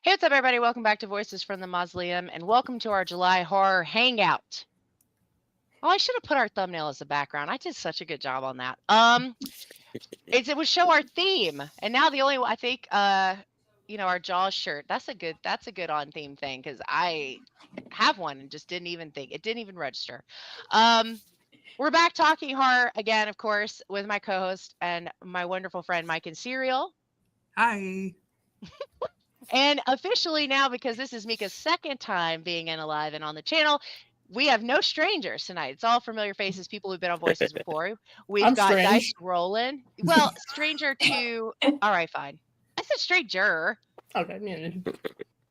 Hey, what's up, everybody? Welcome back to Voices from the Mausoleum, and welcome to our July Horror Hangout. Oh, I should have put our thumbnail as a background. I did such a good job on that. It would show our theme, and now the only I think, our Jaws shirt. That's a good on theme thing because I have one and just didn't even think it didn't even register. We're back talking horror again, of course, with my co-host and my wonderful friend Mike and Serial. Hi. And officially now, because this is Mika's second time being in Alive and on the channel, we have no strangers tonight. It's all familiar faces, people who've been on Voices before. We've I'm got strange. Dice Rollen. Well, stranger to... All right, fine. I said stranger. Okay. Yeah.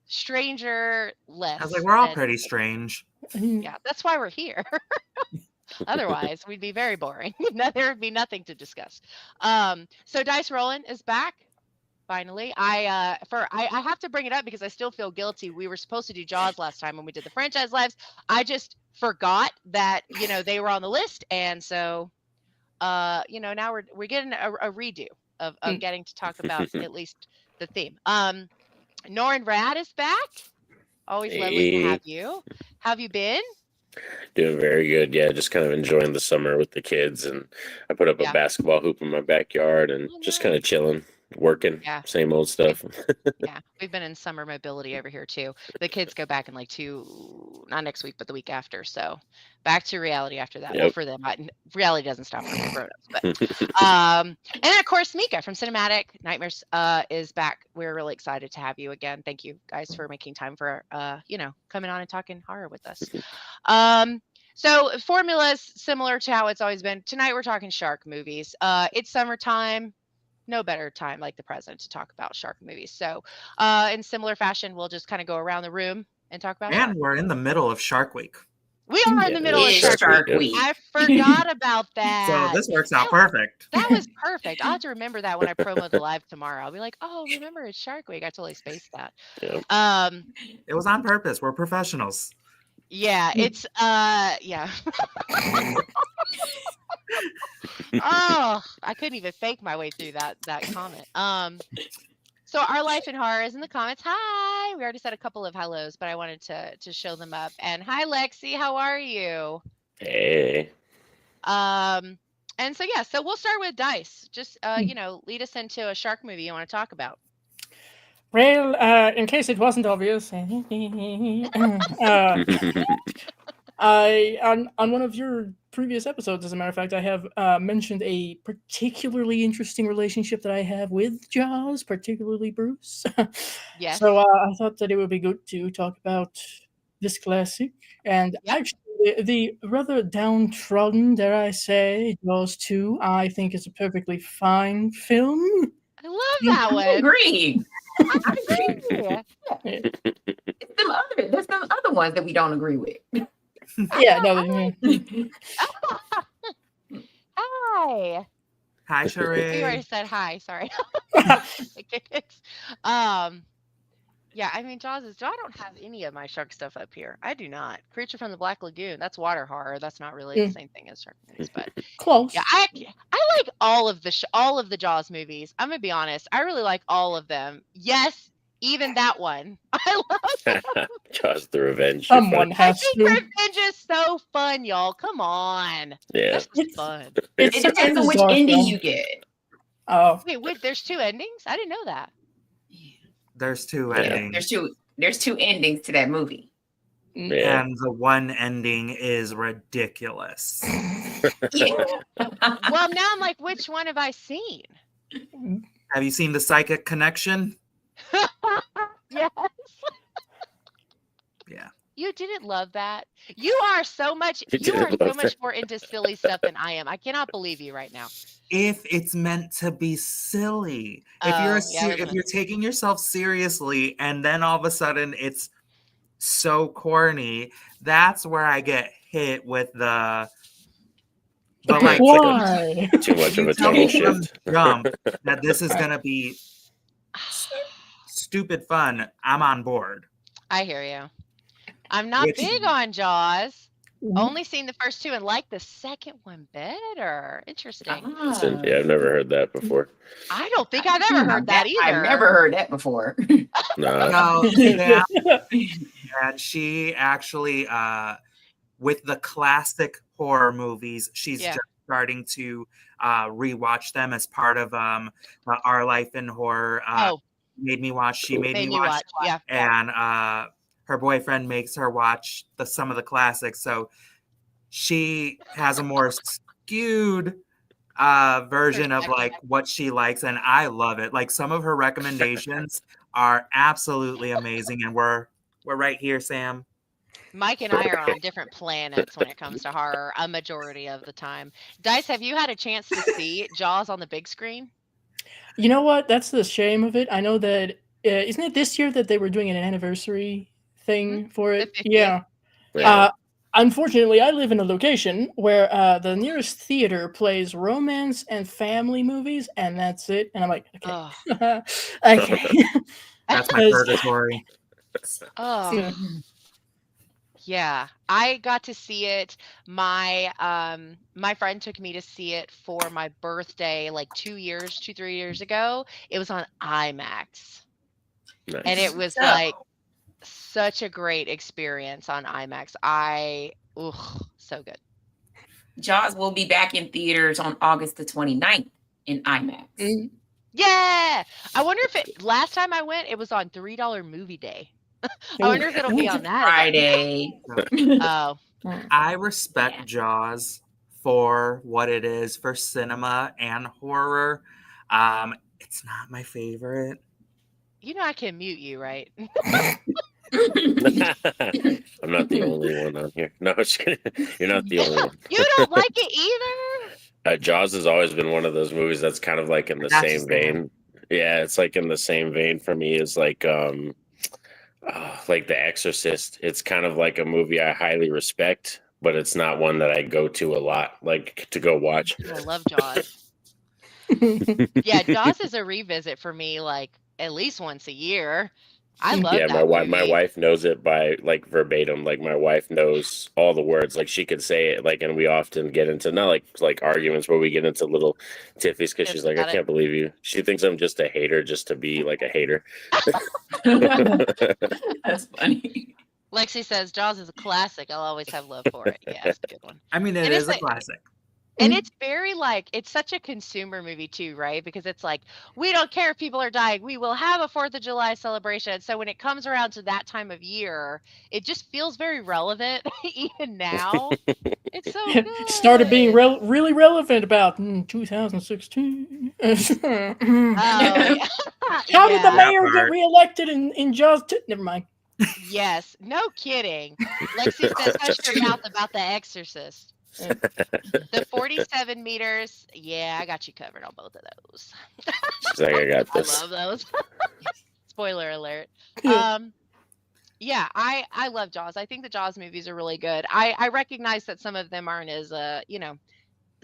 Stranger less. I was like, we're all pretty strange. Yeah, that's why we're here. Otherwise, we'd be very boring. There would be nothing to discuss. So Dice Rollen is back. Finally, I have to bring it up because I still feel guilty. We were supposed to do Jaws last time when we did the franchise lives. I just forgot that they were on the list, and so now we're getting a redo of getting to talk about at least the theme. Norin Rad is back. Always lovely to have you. How have you been? Doing very good. Yeah, just kind of enjoying the summer with the kids, and I put up a basketball hoop in my backyard and just kind of chilling. Working, same old stuff. Yeah, we've been in summer mobility over here too. The kids go back in like not next week, but the week after. So back to reality after that. Yep. Well, for them, reality doesn't stop for grown-ups. But and then of course Mika from Cinematic Nightmares is back. We're really excited to have you again. Thank you guys for making time for coming on and talking horror with us. So formula is similar to how it's always been. Tonight we're talking shark movies. It's summertime. No better time like the present to talk about shark movies. So in similar fashion, we'll just kind of go around the room and talk about And we're in the middle of Shark Week. We are in the middle of Shark Week. I forgot about that. So this works out perfect. That was perfect. I'll have to remember that when I promo the live tomorrow. I'll be like, oh, remember it's Shark Week. I totally spaced that. It was on purpose. We're professionals. Yeah, it's yeah. Oh, I couldn't even fake my way through that comment. So our life in horror is in the comments. Hi. We already said a couple of hellos, but I wanted to show them up. And hi, Lexi. How are you? Hey. And so so we'll start with Dice. Just lead us into a shark movie you want to talk about. Well, in case it wasn't obvious, on one of your previous episodes, as a matter of fact, I have mentioned a particularly interesting relationship that I have with Jaws, particularly Bruce. Yes. So I thought that it would be good to talk about this classic, and actually the rather downtrodden, dare I say, Jaws 2, I think is a perfectly fine film. I love that one. I agree. There's some other ones that we don't agree with. Yeah, no. Hi. Hi, Sheree. You already said hi. Sorry. Yeah, I mean, Jaws is. I don't have any of my shark stuff up here. I do not. Creature from the Black Lagoon. That's water horror. That's not really the same thing as shark movies, but close. Yeah, I like all of the Jaws movies. I'm gonna be honest. I really like all of them. Yes. Even that one. I love it. Jaws the Revenge. Someone has to. Revenge is so fun, y'all. Come on. Yeah. It's fun. It depends on which ending you get. Oh. Wait, there's two endings? I didn't know that. There's two endings. There's two endings to that movie. Yeah. And the one ending is ridiculous. Well, now I'm like, which one have I seen? Have you seen The Psychic Connection? Yes. Yeah. You didn't love that. You are so much more into silly stuff than I am. I cannot believe you right now. If it's meant to be silly. If you're taking yourself seriously and then all of a sudden it's so corny, that's where I get hit with the like why? Too much of a tonal shift. Jump that this is gonna be stupid fun. I'm on board. I hear you. I'm not big on Jaws. only seen the first two and like the second one better. Interesting. Yeah, I've never heard that before. I don't think I've ever heard that either. I've never heard that before. No, yeah. And she actually, with the classic horror movies, she's just starting to rewatch them as part of Our Life in Horror. Made me watch. She made me watch. Yeah. And her boyfriend makes her watch some of the classics. So she has a more skewed version of like what she likes, and I love it. Like some of her recommendations are absolutely amazing, and we're right here, Sam. Mike and I are on different planets when it comes to horror a majority of the time. Dice, have you had a chance to see Jaws on the big screen? You know what? That's the shame of it. I know that isn't it this year that they were doing an anniversary thing for it? Yeah. Unfortunately, I live in a location where the nearest theater plays romance and family movies, and that's it. And I'm like, okay. Okay. That's my purgatory. Oh. Yeah, I got to see it. My friend took me to see it for my birthday like 3 years ago. It was on IMAX. Nice. And it was like such a great experience on IMAX. So good. Jaws will be back in theaters on August the 29th in IMAX. Yeah. I wonder if last time I went, it was on $3 movie day. I wonder if it'll be on that Friday. Oh. I respect Jaws for what it is for cinema and horror. It's not my favorite. You know I can mute you, right? I'm not the only one on here. No, just kidding. You're not the only one. You don't like it either? Jaws has always been one of those movies that's kind of like in the same vein. Yeah, it's like in the same vein for me as like The Exorcist. It's kind of like a movie I highly respect, but it's not one that I go to a lot, like to go watch. I love Jaws. Yeah, Jaws is a revisit for me, like at least once a year. I love that movie. My wife knows it by like verbatim. Like my wife knows all the words. Like she could say it. Like, and we often get into not like arguments, but we get into little tiffies because she's like, I can't believe you. She thinks I'm just a hater, just to be like a hater. That's funny. Lexi says Jaws is a classic. I'll always have love for it. Yeah, it's a good one. I mean, it is a classic. And it's very like, it's such a consumer movie too, right? Because it's like, we don't care if people are dying. We will have a 4th of July celebration. So when it comes around to that time of year, it just feels very relevant even now. It's so good. It started being really relevant about 2016. Yeah. How did the mayor get reelected in Jaws 2? Never mind. Yes, no kidding. Lexi says, hush your mouth about The Exorcist. The 47 meters, yeah, I got you covered on both of those. She's like, I got this. I love those. Spoiler alert. Yeah, I love Jaws. I think the Jaws movies are really good. I recognize that some of them aren't as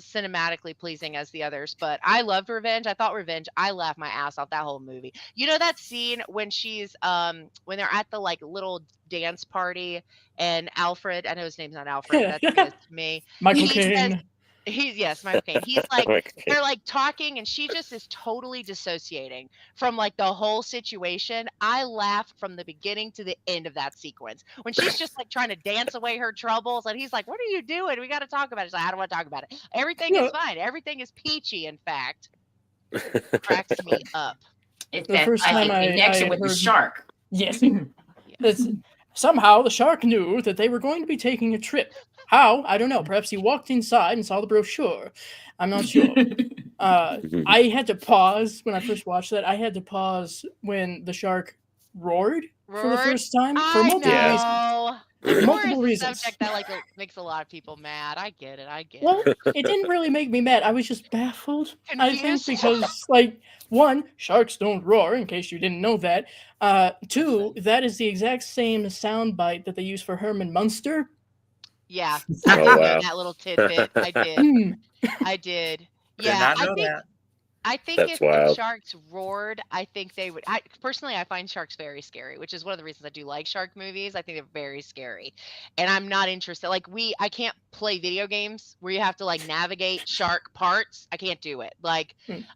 cinematically pleasing as the others, but I loved Revenge. I thought Revenge, I laughed my ass off that whole movie. You know that scene when she's when they're at the like little dance party and Alfred, I know his name's not Alfred, that's good to me. Michael Caine. Michael Caine. He's like, they're like talking and she just is totally dissociating from like the whole situation. I laughed from the beginning to the end of that sequence when she's just like trying to dance away her troubles and he's like, what are you doing? We got to talk about it. She's like, I don't want to talk about it. Everything is fine. Everything is peachy, in fact. Cracks me up. It's the first time I connection with the shark. Yes. Somehow the shark knew that they were going to be taking a trip. How? I don't know. Perhaps he walked inside and saw the brochure. I'm not sure. I had to pause when I first watched that. I had to pause when the shark roared for the first time for multiple reasons. Subject that like makes a lot of people mad. I get it. Well, it didn't really make me mad. I was just baffled. I think because like one, sharks don't roar. In case you didn't know that. Two, that is the exact same soundbite that they use for Herman Munster. Yeah, wow. That little tidbit. I did. I did. Yeah, Did not know that. I think That's if the wild. sharks roared, I think they would. Personally, I find sharks very scary, which is one of the reasons I do like shark movies. I think they're very scary, and I'm not interested. Like I can't play video games where you have to like navigate shark parts. I can't do it. Like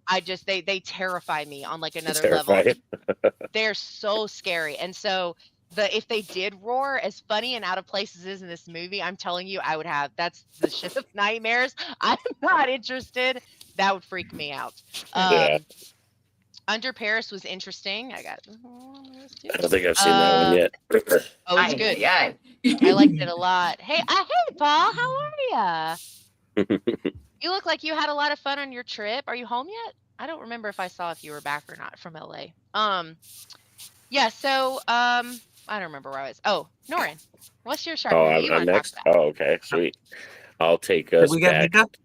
I just they terrify me on like another level. Terrifying. They're so scary, and so if they did roar, as funny and out of place as is in this movie, I'm telling you, I would have that's the shit of nightmares. I'm not interested. That would freak me out. Yeah. Under Paris was interesting. I don't think I've seen that one yet. Oh, it's good. Yeah. I liked it a lot. Hey, Paul, how are ya? You look like you had a lot of fun on your trip. Are you home yet? I don't remember if I saw if you were back or not from LA. Yeah, so I don't remember where I was. Oh, Norin, what's your shark movie you I'm want to talk next. about? Oh, okay, sweet. I'll take us Did we get back. Mika?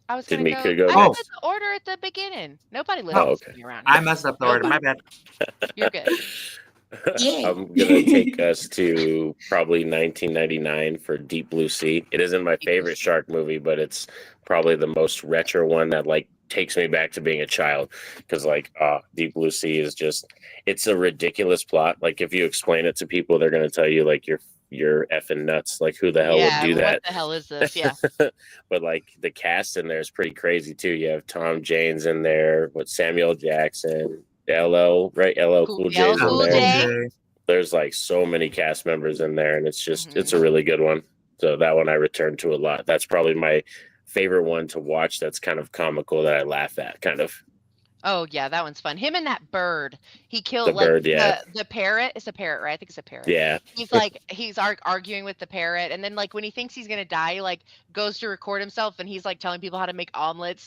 I was Did gonna Mika go. go I next? did the order at the beginning. Nobody Oh, listens okay. to me around here. I messed up the order. My bad. You're good. Yeah. I'm gonna take us to probably 1999 for Deep Blue Sea. It isn't my favorite shark movie, but it's probably the most retro one that like takes me back to being a child. Because like Deep Blue Sea is just it's a ridiculous plot. Like if you explain it to people, they're gonna tell you like you're effing nuts. Like who the hell would do that? What the hell is this? Yeah. But like the cast in there is pretty crazy too. You have Tom Jane's in there, with Samuel Jackson. LL, right? LL Cool J's in Cool there. J. There's like so many cast members in there, and it's just it's a really good one. So that one I return to a lot. That's probably my favorite one to watch. That's kind of comical that I laugh at, kind of. Oh yeah, that one's fun. Him and that bird. He killed The bird, yeah. the parrot. It's a parrot, right? I think it's a parrot. Yeah. He's like arguing with the parrot, and then like when he thinks he's gonna die, he like goes to record himself, and he's like telling people how to make omelets.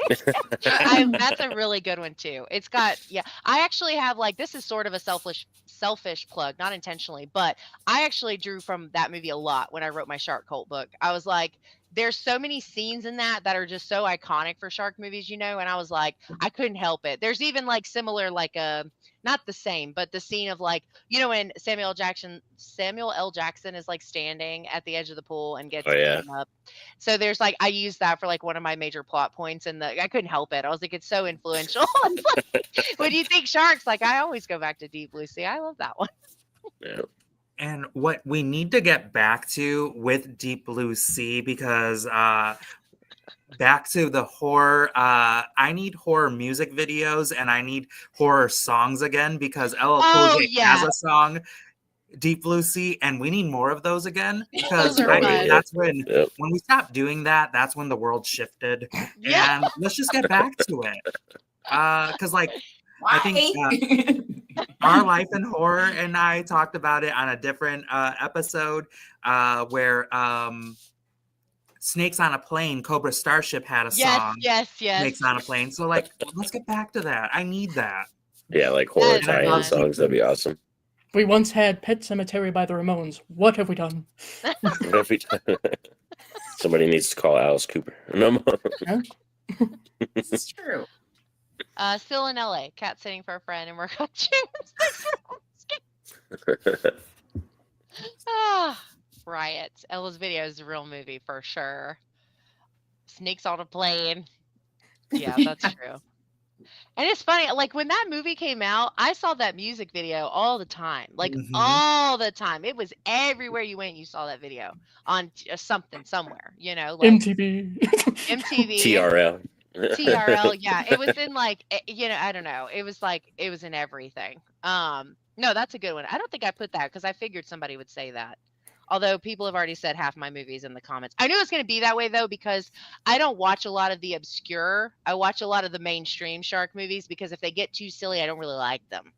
That's a really good one too. It's got I actually have like this is sort of a selfish plug, not intentionally, but I actually drew from that movie a lot when I wrote my Shark Cult book. I was like, there's so many scenes in that are just so iconic for shark movies, and I was like, I couldn't help it. There's even like similar, like not the same, but the scene of like, when Samuel L. Jackson is like standing at the edge of the pool and gets eaten up. So there's like, I used that for like one of my major plot points, and I couldn't help it. I was like, it's so influential. When you think sharks, like I always go back to Deep Blue Sea. I love that one. Yeah. And what we need to get back to with Deep Blue Sea, because back to the horror, I need horror music videos and I need horror songs again, because LL Cool J has a song, Deep Blue Sea, and we need more of those again, because that's when we stopped doing that, that's when the world shifted. And let's just get back to it. Because like I think Our Life in Horror and I talked about it on a different episode where Snakes on a Plane, Cobra Starship had a song. Yes. Snakes on a Plane. So like, let's get back to that. I need that. Yeah, like horror tie-in songs. That'd be awesome. We once had Pet Sematary by the Ramones. What have we done? What have we done? Somebody needs to call Alice Cooper. No more. This is true. Still in LA, cat sitting for a friend, and we're watching. Riots. Ella's Video is a real movie for sure. Snakes on a Plane. Yeah, that's true. And it's funny, like when that movie came out, I saw that music video all the time. Like all the time. It was everywhere you went, you saw that video on something somewhere, like MTV. TRL. TRL, yeah. It was in like, I don't know. It was like, it was in everything. No, that's a good one. I don't think I put that because I figured somebody would say that. Although people have already said half my movies in the comments. I knew it was going to be that way though, because I don't watch a lot of the obscure. I watch a lot of the mainstream shark movies, because if they get too silly, I don't really like them.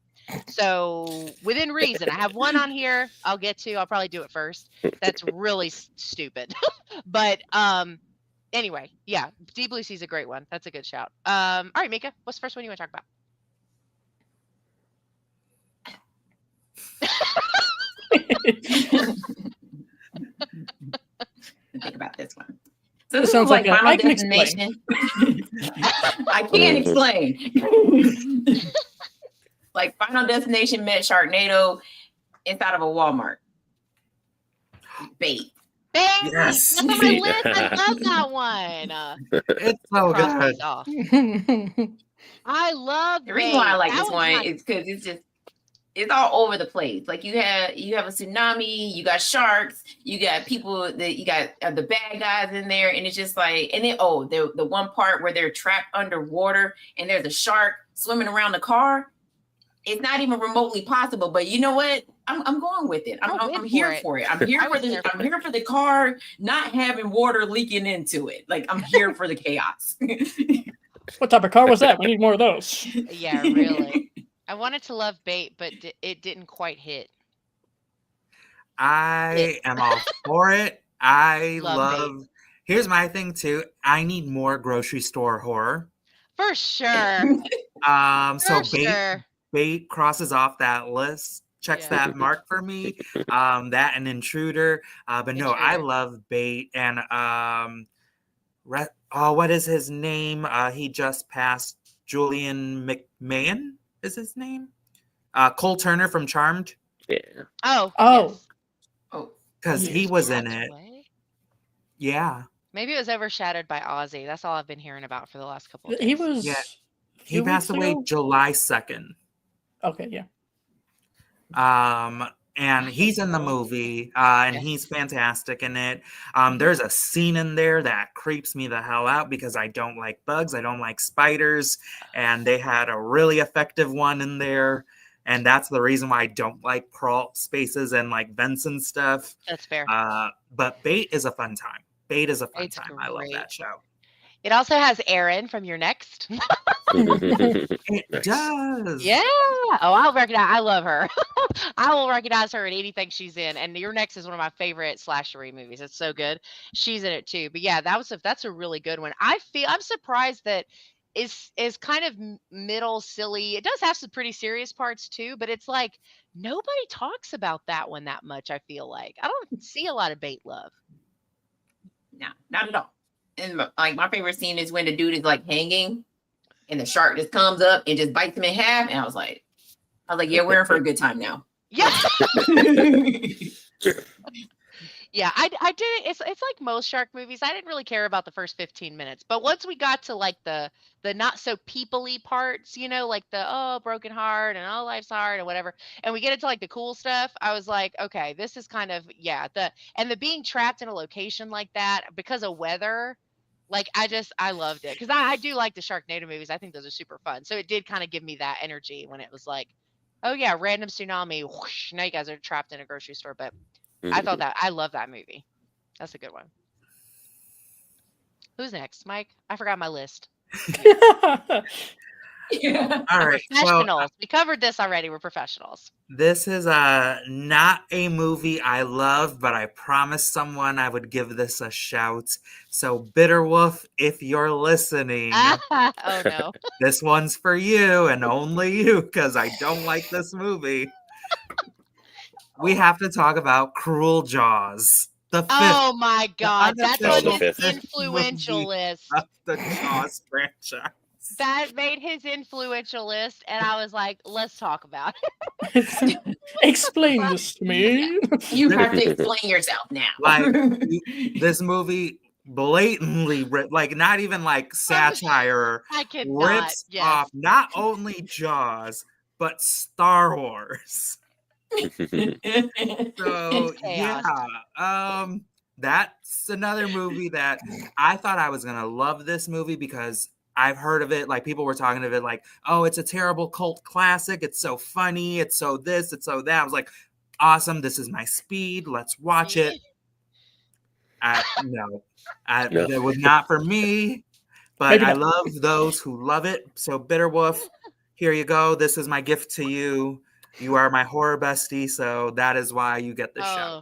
So within reason, I have one on here I'll get to. I'll probably do it first. That's really stupid. But anyway, yeah, Deep Blue Sea is a great one. That's a good shout. All right, Mika, what's the first one you want to talk about? Think about this one. So This sounds like Final I can Destination. I can't explain. Like Final Destination met Sharknado inside of a Walmart. Bait. Bait! Yes. That's on my list. I love that one. It's so Cross good. these off. I love The reason why I Bait. like That this was one is because it's all over the place. Like you have a tsunami, you got sharks, you got people that you got the bad guys in there, and it's just like, and then the one part where they're trapped underwater and there's a shark swimming around the car. It's not even remotely possible, but you know what? I'm going with it. I'm here for it. I'm here for the car not having water leaking into it. Like I'm here for the chaos. What type of car was that? We need more of those. Yeah, really. I wanted to love Bait, but it didn't quite hit. I am all for it. I love Bait. Here's my thing too. I need more grocery store horror. For sure. Bait crosses off that list, checks that mark for me. That and Intruder. But no, I love Bait and what is his name? He just passed. Julian McMahon is his name. Cole Turner from Charmed. Yeah. Oh. Yes. Because he was in it. Yeah. Maybe it was overshadowed by Ozzy. That's all I've been hearing about for the last couple of days. He was. Yeah. He passed away July 2nd. Okay, yeah. And he's in the movie, and he's fantastic in it. There's a scene in there that creeps me the hell out because I don't like bugs, I don't like spiders, and they had a really effective one in there, and that's the reason why I don't like crawl spaces and like vents and stuff. That's fair. But Bait is a fun time. Great. I love that show. It also has Erin from Your Next. It does. Yeah. Oh, I'll recognize. I love her. I will recognize her in anything she's in. And Your Next is one of my favorite slashery movies. It's so good. She's in it too. But yeah, that's a really good one. I'm surprised that is kind of middle silly. It does have some pretty serious parts too, but it's like nobody talks about that one that much. I feel like I don't see a lot of Bait love. No, not at all. And like my favorite scene is when the dude is like hanging and the shark just comes up and just bites him in half. And I was like, yeah, we're in for a good time now. Yeah. Yeah, I did. It's like most shark movies. I didn't really care about the first 15 minutes, but once we got to like the not so people-y parts, like the broken heart and life's hard and whatever, and we get into like the cool stuff, I was like, okay, this is kind of the being trapped in a location like that because of weather, like I loved it because I do like the Sharknado movies. I think those are super fun. So it did kind of give me that energy when it was like, oh yeah, random tsunami, whoosh, now you guys are trapped in a grocery store, but. I love that movie. That's a good one. Who's next, Mike? I forgot my list. Yeah. All right. Professionals. We covered this already. We're professionals. This is not a movie I love, but I promised someone I would give this a shout. So Bitterwolf, if you're listening. Oh no. This one's for you and only you, because I don't like this movie. We have to talk about Cruel Jaws. The fifth. Oh my God, that's on his influential list. The Jaws franchise. That made his influential list, and I was like, let's talk about it. Explain this to me. You have to explain yourself now. Like, this movie blatantly, like, not even like satire, rips off not only Jaws, but Star Wars. So yeah, that's another movie that I thought I was gonna love this movie because I've heard of it. Like people were talking of it like, oh, it's a terrible cult classic. It's so funny. It's so this. It's so that. I was like, awesome. This is my speed. Let's watch it. No, that was not for me. But I love those who love it. So Bitterwolf, here you go. This is my gift to you. You are my horror bestie, so that is why you get the show.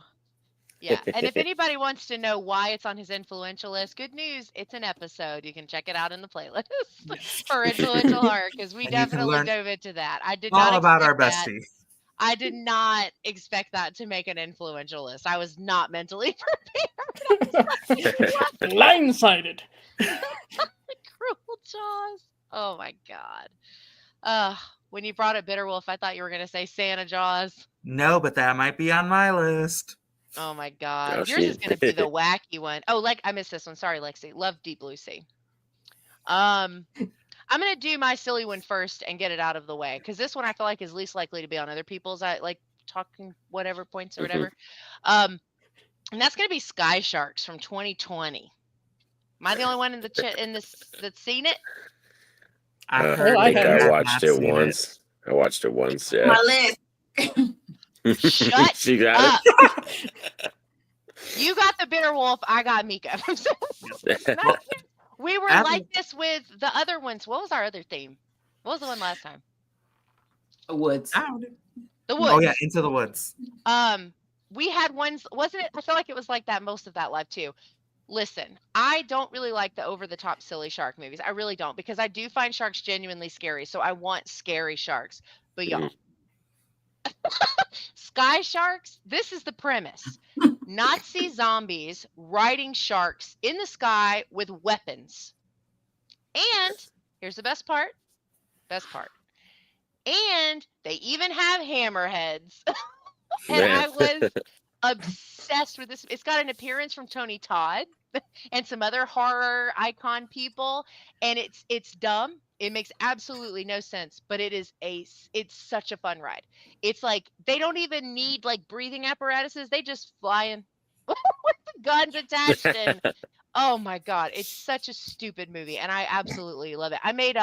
Yeah, and if anybody wants to know why it's on his influential list, good news, it's an episode. You can check it out in the playlist for influential horror, because we definitely dove into that. I did not about our bestie. I did not expect that to make an influential list. I was not mentally prepared. Blindsided. Cruel Jaws. Oh my God. When you brought up Bitterwolf, I thought you were going to say Santa Jaws. No, but that might be on my list. Oh my God. Yours is going to be the wacky one. Oh, I missed this one. Sorry, Lexi. Love Deep Blue Sea. I'm going to do my silly one first and get it out of the way, because this one I feel like is least likely to be on other people's talking whatever points or whatever. And that's going to be Sky Sharks from 2020. Am I the only one in this that's seen it? I think I watched it once. I watched it once. Yeah. My list. Shut She got it. You got the bitter wolf. I got Mika. We were like this with the other ones. What was our other theme? What was the one last time? The woods. The woods. Oh yeah, Into the Woods. We had ones, wasn't it? I feel like it was like that most of that live too. Listen, I don't really like the over-the-top silly shark movies. I really don't, because I do find sharks genuinely scary. So I want scary sharks. But y'all, Sky Sharks, this is the premise. Nazi zombies riding sharks in the sky with weapons. And here's the best part. And they even have hammerheads. And I was obsessed with this. It's got an appearance from Tony Todd and some other horror icon people, and it's dumb. It makes absolutely no sense, but it's such a fun ride. It's like they don't even need breathing apparatuses. They just fly in with the guns attached, and oh my God, it's such a stupid movie, and I absolutely love it. I made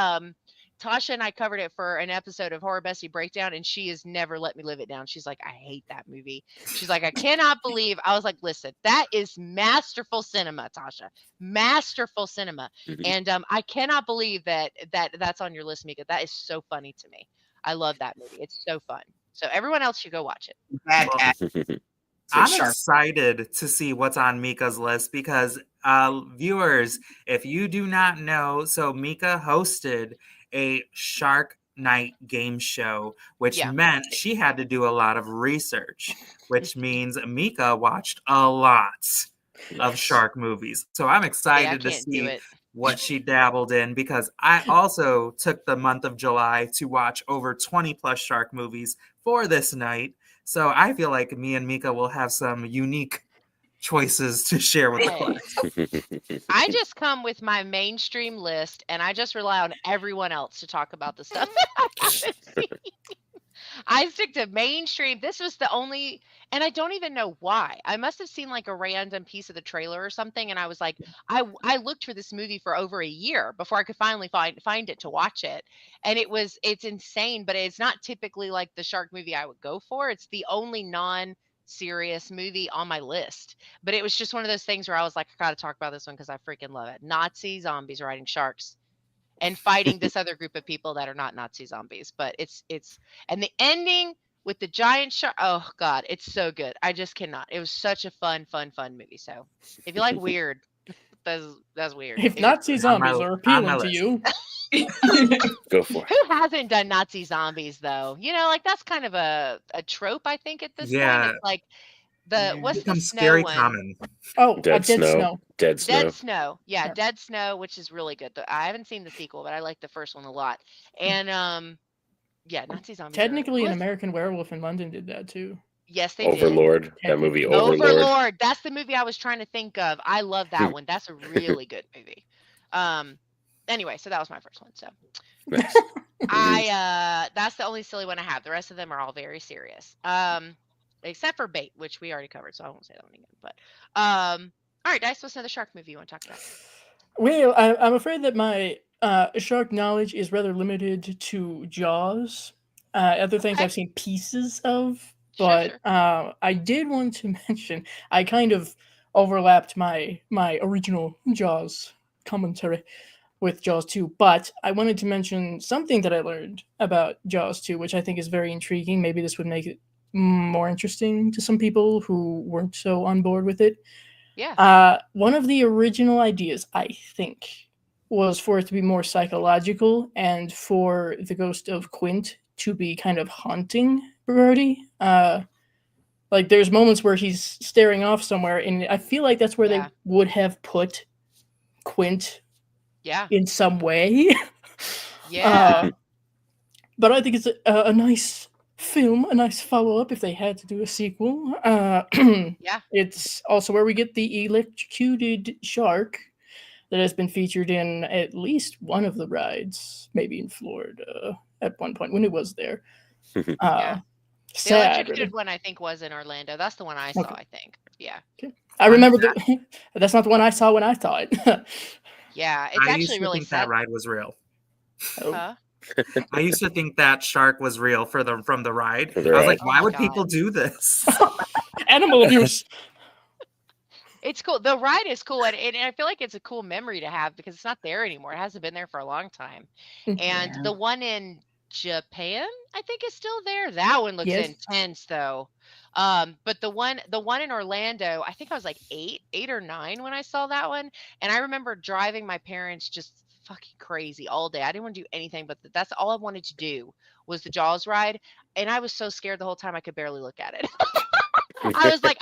Tasha and I covered it for an episode of Horror Bestie Breakdown, and she has never let me live it down. She's like, I hate that movie. She's like, I cannot believe. I was like, listen, that is masterful cinema, Tasha. Masterful cinema. And I cannot believe that's on your list, Mika. That is so funny to me. I love that movie. It's so fun. So everyone else should go watch it. I'm excited to see what's on Mika's list, because viewers, if you do not know, so Mika hosted a Shark Night game show, which meant she had to do a lot of research, which means Mika watched a lot of shark movies. So I'm excited to see what she dabbled in, because I also took the month of July to watch over 20 plus shark movies for this night. So I feel like me and Mika will have some unique choices to share with us. I just come with my mainstream list, and I just rely on everyone else to talk about the stuff that I haven't seen. I stick to mainstream. This was the only, and I don't even know why. I must have seen a random piece of the trailer or something, and I was like, I looked for this movie for over a year before I could finally find it to watch it. And it's insane, but it's not typically like the shark movie I would go for. It's the only non-serious movie on my list. But it was just one of those things where I was like, I gotta talk about this one because I freaking love it. Nazi zombies riding sharks and fighting this other group of people that are not Nazi zombies. But it's and the ending with the giant shark. Oh God, it's so good. I just cannot. It was such a fun movie. So if you like weird, that's weird. If Nazi zombies are appealing to you, go for it. Who hasn't done Nazi zombies though? That's kind of a trope, I think, at this point. It's like what's the snow scary one? Common. Oh, Dead Snow. Dead Snow. Yeah, Dead Snow, which is really good. I haven't seen the sequel, but I like the first one a lot. And Nazi zombies. Technically, an American Werewolf in London did that too. Yes, they Overlord. did. That movie, Overlord. That's the movie I was trying to think of. I love that one. That's a really good movie. Anyway, so that was my first one. So Nice. that's the only silly one I have. The rest of them are all very serious. Except for Bait, which we already covered, so I won't say that one again. But all right, Dice, what's another shark movie you want to talk about? Well, I'm afraid that my shark knowledge is rather limited to Jaws. Other things I've seen pieces of, but sure. I did want to mention I kind of overlapped my original Jaws commentary with Jaws 2, but I wanted to mention something that I learned about Jaws 2, which I think is very intriguing. Maybe this would make it more interesting to some people who weren't so on board with it. Yeah. One of the original ideas, I think, was for it to be more psychological and for the ghost of Quint to be kind of haunting Brody. There's moments where he's staring off somewhere, and I feel like that's where they would have put Quint in some way. Yeah. But I think it's a nice film, a nice follow-up if they had to do a sequel. Yeah. It's also where we get the electrocuted shark that has been featured in at least one of the rides, maybe in Florida at one point when it was there. Yeah. The Sad, electrocuted really. one, I think, was in Orlando. That's the one I saw, I think. Yeah. Okay. I remember that's not the one I saw when I saw it. Yeah, it's I actually used to really think sad. that ride was real. Oh. Huh? I used to think that shark was real from the ride. For the I was ride. like, Oh why my would God. people do this? Animal abuse. It's cool. The ride is cool, and I feel like it's a cool memory to have because it's not there anymore. It hasn't been there for a long time. And Yeah. the one in Japan, I think, is still there. That one looks Yes. intense, though. But the one in Orlando, I think I was like 8 or 9 when I saw that one, and I remember driving my parents just fucking crazy all day. I didn't want to do anything, but that's all I wanted to do was the Jaws ride, and I was so scared the whole time I could barely look at it. I was like,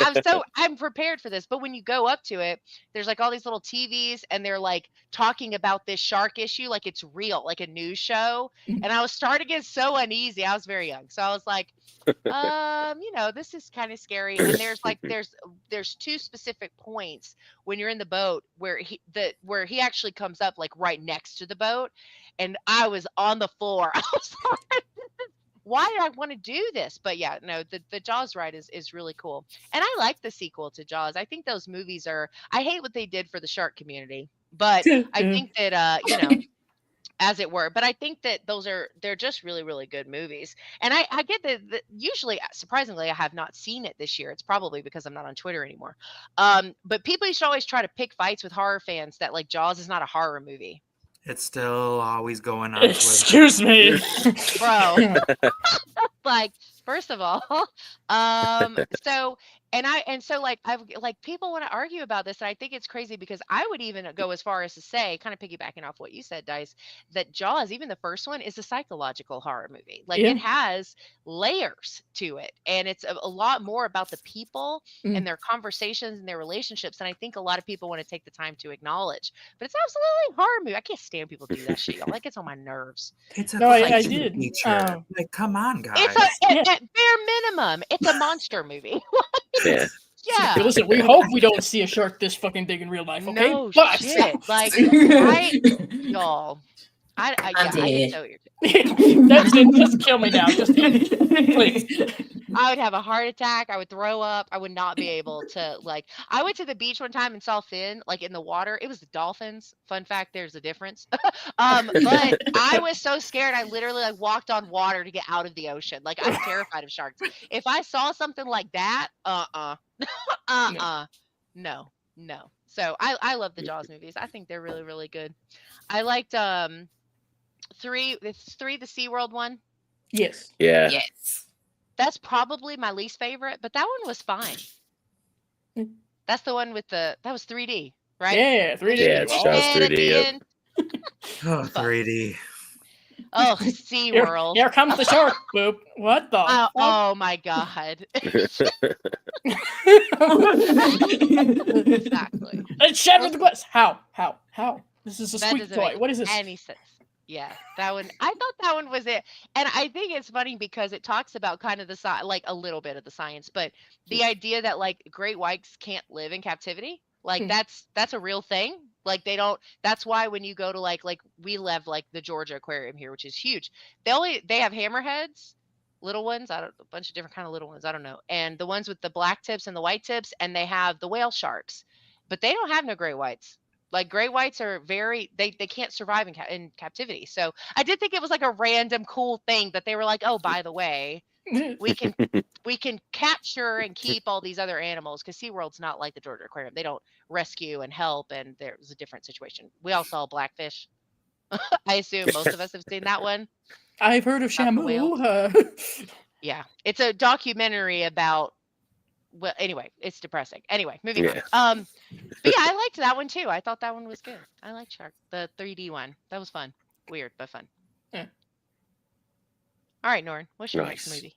I'm prepared for this. But when you go up to it, there's like all these little TVs and they're like talking about this shark issue like it's real, like a news show. And I was starting to get so uneasy. I was very young. So I was like, this is kind of scary. And there's like there's 2 specific points when you're in the boat where he actually comes up like right next to the boat. And I was on the floor. I was like, why did I want to do this? But yeah, no, the Jaws ride is really cool. And I like the sequel to Jaws. I think those movies I hate what they did for the shark community, but I think that as it were, but I think that they're just really, really good movies. And I get that usually, surprisingly, I have not seen it this year. It's probably because I'm not on Twitter anymore. But people used to always try to pick fights with horror fans that like Jaws is not a horror movie. It's still always going on. Excuse me, bro. Like, first of all, so like people want to argue about this, and I think it's crazy because I would even go as far as to say, kind of piggybacking off what you said, Dice, that Jaws, even the first one, is a psychological horror movie. Like it has layers to it, and it's a lot more about the people and their conversations and their relationships. And I think a lot of people want to take the time to acknowledge, but it's absolutely a horror movie. I can't stand people do that shit. Like it's on my nerves. It's a I did. Like, come on, guys. It's at bare minimum, it's a monster movie. Yeah. Yeah. Listen, we hope we don't see a shark this fucking big in real life, okay? No but shit. Like, y'all. I get so irritated. That's it. Just kill me now. Just please. I would have a heart attack. I would throw up. I would not be able to like. I went to the beach one time and saw Finn like in the water. It was the dolphins. Fun fact: there's a difference. But I was so scared. I literally like walked on water to get out of the ocean. Like I'm terrified of sharks. If I saw something like that, no. So I love the Jaws movies. I think they're really, really good. I liked 3, the SeaWorld one. Yes. Yeah. Yes. That's probably my least favorite, but that one was fine. That's the one with that was 3D, right? Yeah, 3D. Yeah, it's Jaws 3D. Yep. Oh, 3D. Oh, SeaWorld. Here comes the shark. Boop. What the? Oh my God. Exactly. It shattered the glass. How? This is a That squeak doesn't toy. make What is this? any sense. Yeah, that one. I thought that one was it, and I think it's funny because it talks about kind of the like a little bit of the science, but the idea that like great whites can't live in captivity, like that's a real thing. Like they don't. That's why when you go to like we live like the Georgia Aquarium here, which is huge. They have hammerheads, little ones. A bunch of different kind of little ones. I don't know, and the ones with the black tips and the white tips, and they have the whale sharks, but they don't have no great whites. Like great whites are they can't survive in captivity. So I did think it was like a random cool thing that they were like, oh, by the way, we can capture and keep all these other animals because SeaWorld's not like the Georgia Aquarium. They don't rescue and help, and there's a different situation. We all saw Blackfish. I assume most of us have seen that one. I've heard of Shamu. Yeah, it's a documentary about. Well, anyway, it's depressing. Anyway, moving on. But yeah, I liked that one too. I thought that one was good. I liked Shark, the 3D one. That was fun. Weird, but fun. Yeah. All right, Norin, what's your next movie?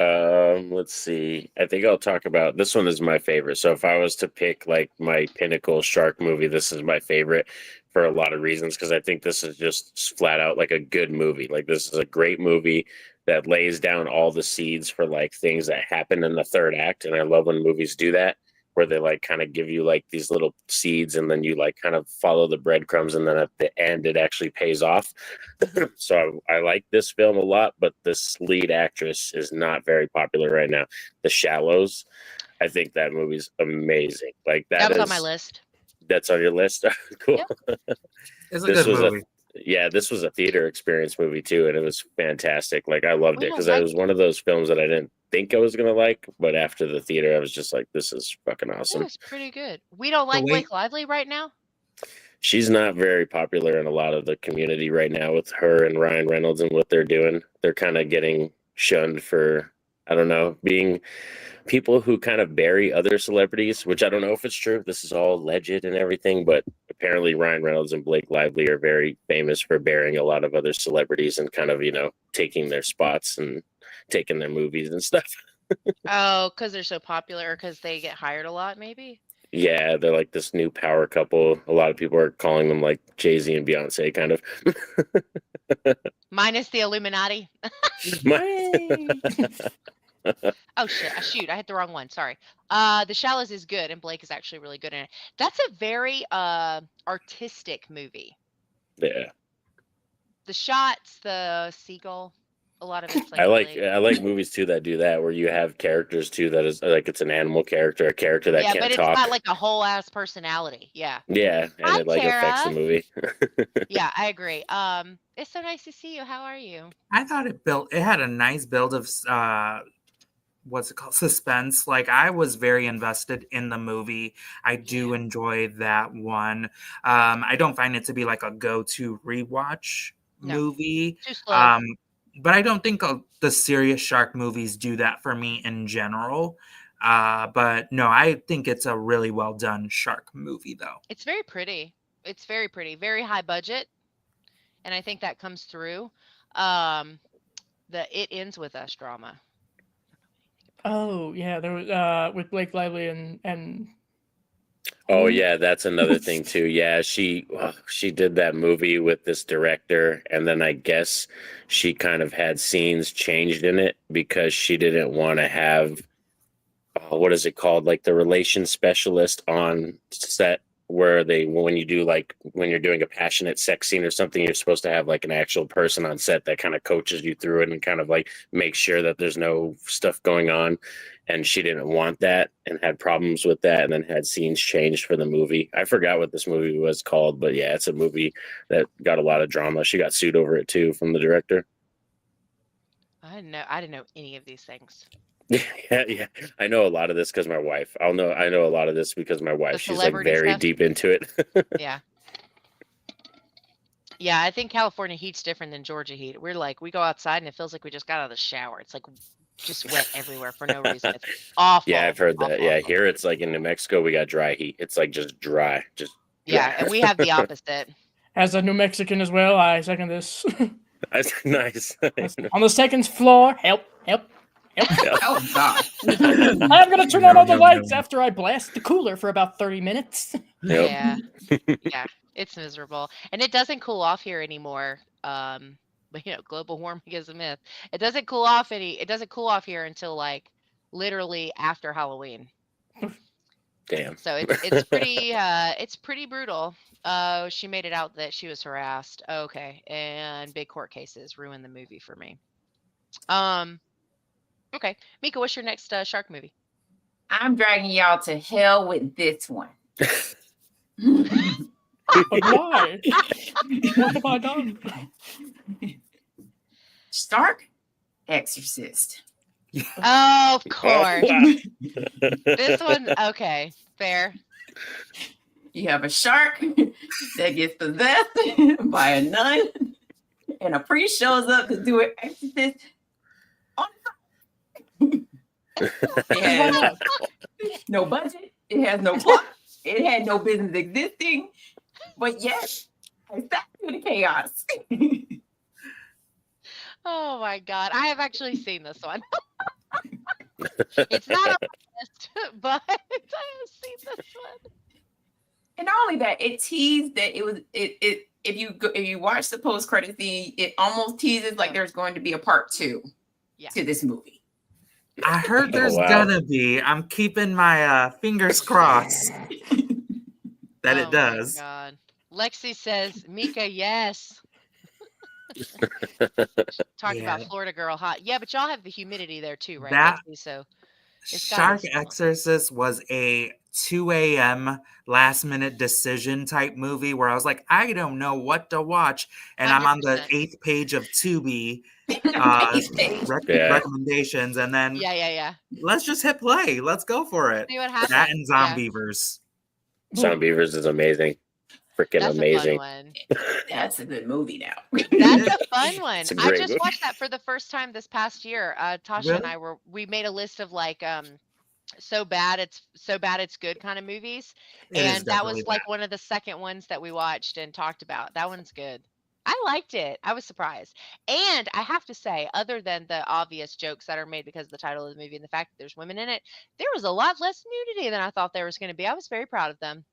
Let's see. I think I'll talk about this one is my favorite. So if I was to pick like my pinnacle shark movie, this is my favorite for a lot of reasons because I think this is just flat out like a good movie. Like this is a great movie. that lays down all the seeds for like things that happen in the third act. And I love when movies do that, where they like kind of give you like these little seeds and then you like kind of follow the breadcrumbs, and then at the end it actually pays off. So I like this film a lot, but this lead actress is not very popular right now. The Shallows, I think that movie's amazing. Like that was on my list. That's on your list. Cool. Yep. It's a good movie. This was a theater experience movie too, and it was fantastic. Like I loved it because it was one of those films that I didn't think I was gonna like, but after the theater, I was just like, "This is fucking awesome." It was pretty good. We don't like Blake Lively right now. She's not very popular in a lot of the community right now with her and Ryan Reynolds and what they're doing. They're kind of getting shunned for, I don't know, being people who kind of bury other celebrities, which I don't know if it's true. This is all alleged and everything, but apparently Ryan Reynolds and Blake Lively are very famous for burying a lot of other celebrities and kind of, taking their spots and taking their movies and stuff. Oh, because they're so popular, or because they get hired a lot, maybe? Yeah, they're like this new power couple. A lot of people are calling them like Jay-Z and Beyonce, kind of. Minus the Illuminati. Oh shoot! I hit the wrong one. Sorry. The Shallows is good, and Blake is actually really good in it. That's a very artistic movie. Yeah. The shots, the seagull, a lot of it's like. I like movies too that do that, where you have characters too that is like it's an animal character, a character that can't talk. Yeah, but it's not like a whole ass personality. Yeah. Yeah, and it like affects the movie. Yeah, I agree. It's so nice to see you. How are you? I thought it had a nice build of what's it called? Suspense. Like I was very invested in the movie. I do enjoy that one. I don't find it to be like a go-to rewatch movie. Too slow. But I don't think the serious shark movies do that for me in general. But no, I think it's a really well done shark movie though. It's very pretty. It's very pretty. Very high budget. And I think that comes through. The It Ends With Us drama. Oh yeah, there was with Blake Lively and. Oh yeah, that's another thing too. Yeah, she did that movie with this director, and then I guess she kind of had scenes changed in it because she didn't want to have what is it called, like the relations specialist on set, where when you're doing a passionate sex scene or something, you're supposed to have like an actual person on set that kind of coaches you through it and kind of like makes sure that there's no stuff going on. And she didn't want that and had problems with that, and then had scenes changed for the movie. I forgot what this movie was called, but yeah, it's a movie that got a lot of drama. She got sued over it too from the director. I didn't know any of these things. Yeah. I know a lot of this because my wife. I know a lot of this because my wife. She's like very deep into it. Yeah. Yeah, I think California heat's different than Georgia heat. We go outside and it feels like we just got out of the shower. It's like just wet everywhere for no reason. It's awful. Yeah, I've heard that. Yeah, here it's like in New Mexico we got dry heat. It's like just dry. Yeah, and we have the opposite. As a New Mexican as well, I second this. Nice. On the second floor, help. Oh God! I'm gonna turn on all the lights after I blast the cooler for about 30 minutes. Yep. Yeah, it's miserable, and it doesn't cool off here anymore. But global warming is a myth. It doesn't cool off here until like literally after Halloween. Damn. So it's pretty brutal. She made it out that she was harassed. Okay, and big court cases ruined the movie for me. Okay, Mika, what's your next shark movie? I'm dragging y'all to hell with this one. But why? What have I done? Stark Exorcist. Oh, of course. This one, okay, fair. You have a shark that gets possessed by a nun, and a priest shows up to do an exorcist on it has no budget. It has no plot. It had no business existing. But yes, I sat through the chaos. Oh my God. I have actually seen this one. It's not on the list, but I have seen this one. And not only that, it teased that it was if you watch the post-credit scene, it almost teases like there's going to be a part 2. to this movie. I heard there's gonna be. I'm keeping my fingers crossed that it does. My God. Lexi says, Mika, yes. Talking about Florida girl hot. Yeah, but y'all have the humidity there too, right, Lexi? So Shark Exorcist was a 2 a.m. last minute decision type movie where I was like, I don't know what to watch. And 100%. I'm on the 8th page of Tubi recommendations. And then let's just hit play. Let's go for it. See what happens. That and Zombievers. Zombievers is amazing. Freaking amazing. That's a good movie now. That's a fun one. I just movie. watched that for the first time this past year. Tasha and I we made a list of like so bad it's good kind of movies. And that was like one of the second ones that we watched and talked about. That one's good. I liked it. I was surprised. And I have to say, other than the obvious jokes that are made because of the title of the movie and the fact that there's women in it, there was a lot less nudity than I thought there was going to be. I was very proud of them.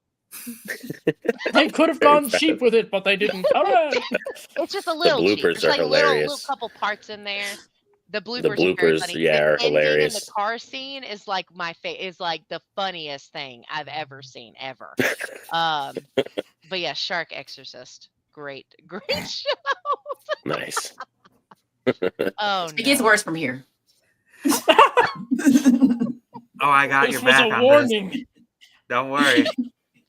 They could have gone cheap with it, but they didn't. It's just a little the bloopers cheap. There's are like hilarious. little couple parts in there. The bloopers are very funny. Are hilarious. The car scene is like is like the funniest thing I've ever seen ever. But yeah, Shark Exorcist, great show. Nice. Oh, it gets worse from here. I got your back on warning. This. Don't worry.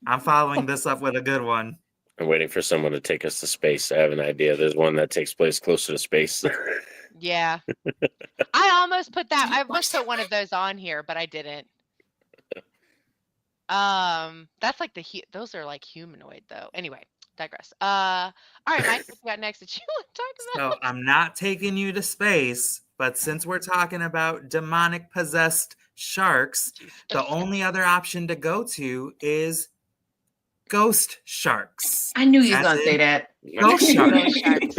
I'm following this up with a good one. I'm waiting for someone to take us to space. I have an idea. There's one that takes place closer to space. Yeah. I almost put one of those on here, but I didn't. That's like those are like humanoid though. Anyway, digress. All right, Mike, what you got next that you want to talk about? So I'm not taking you to space, but since we're talking about demonic possessed sharks, the only other option to go to is ghost sharks. I knew you were going to say that. Ghost sharks.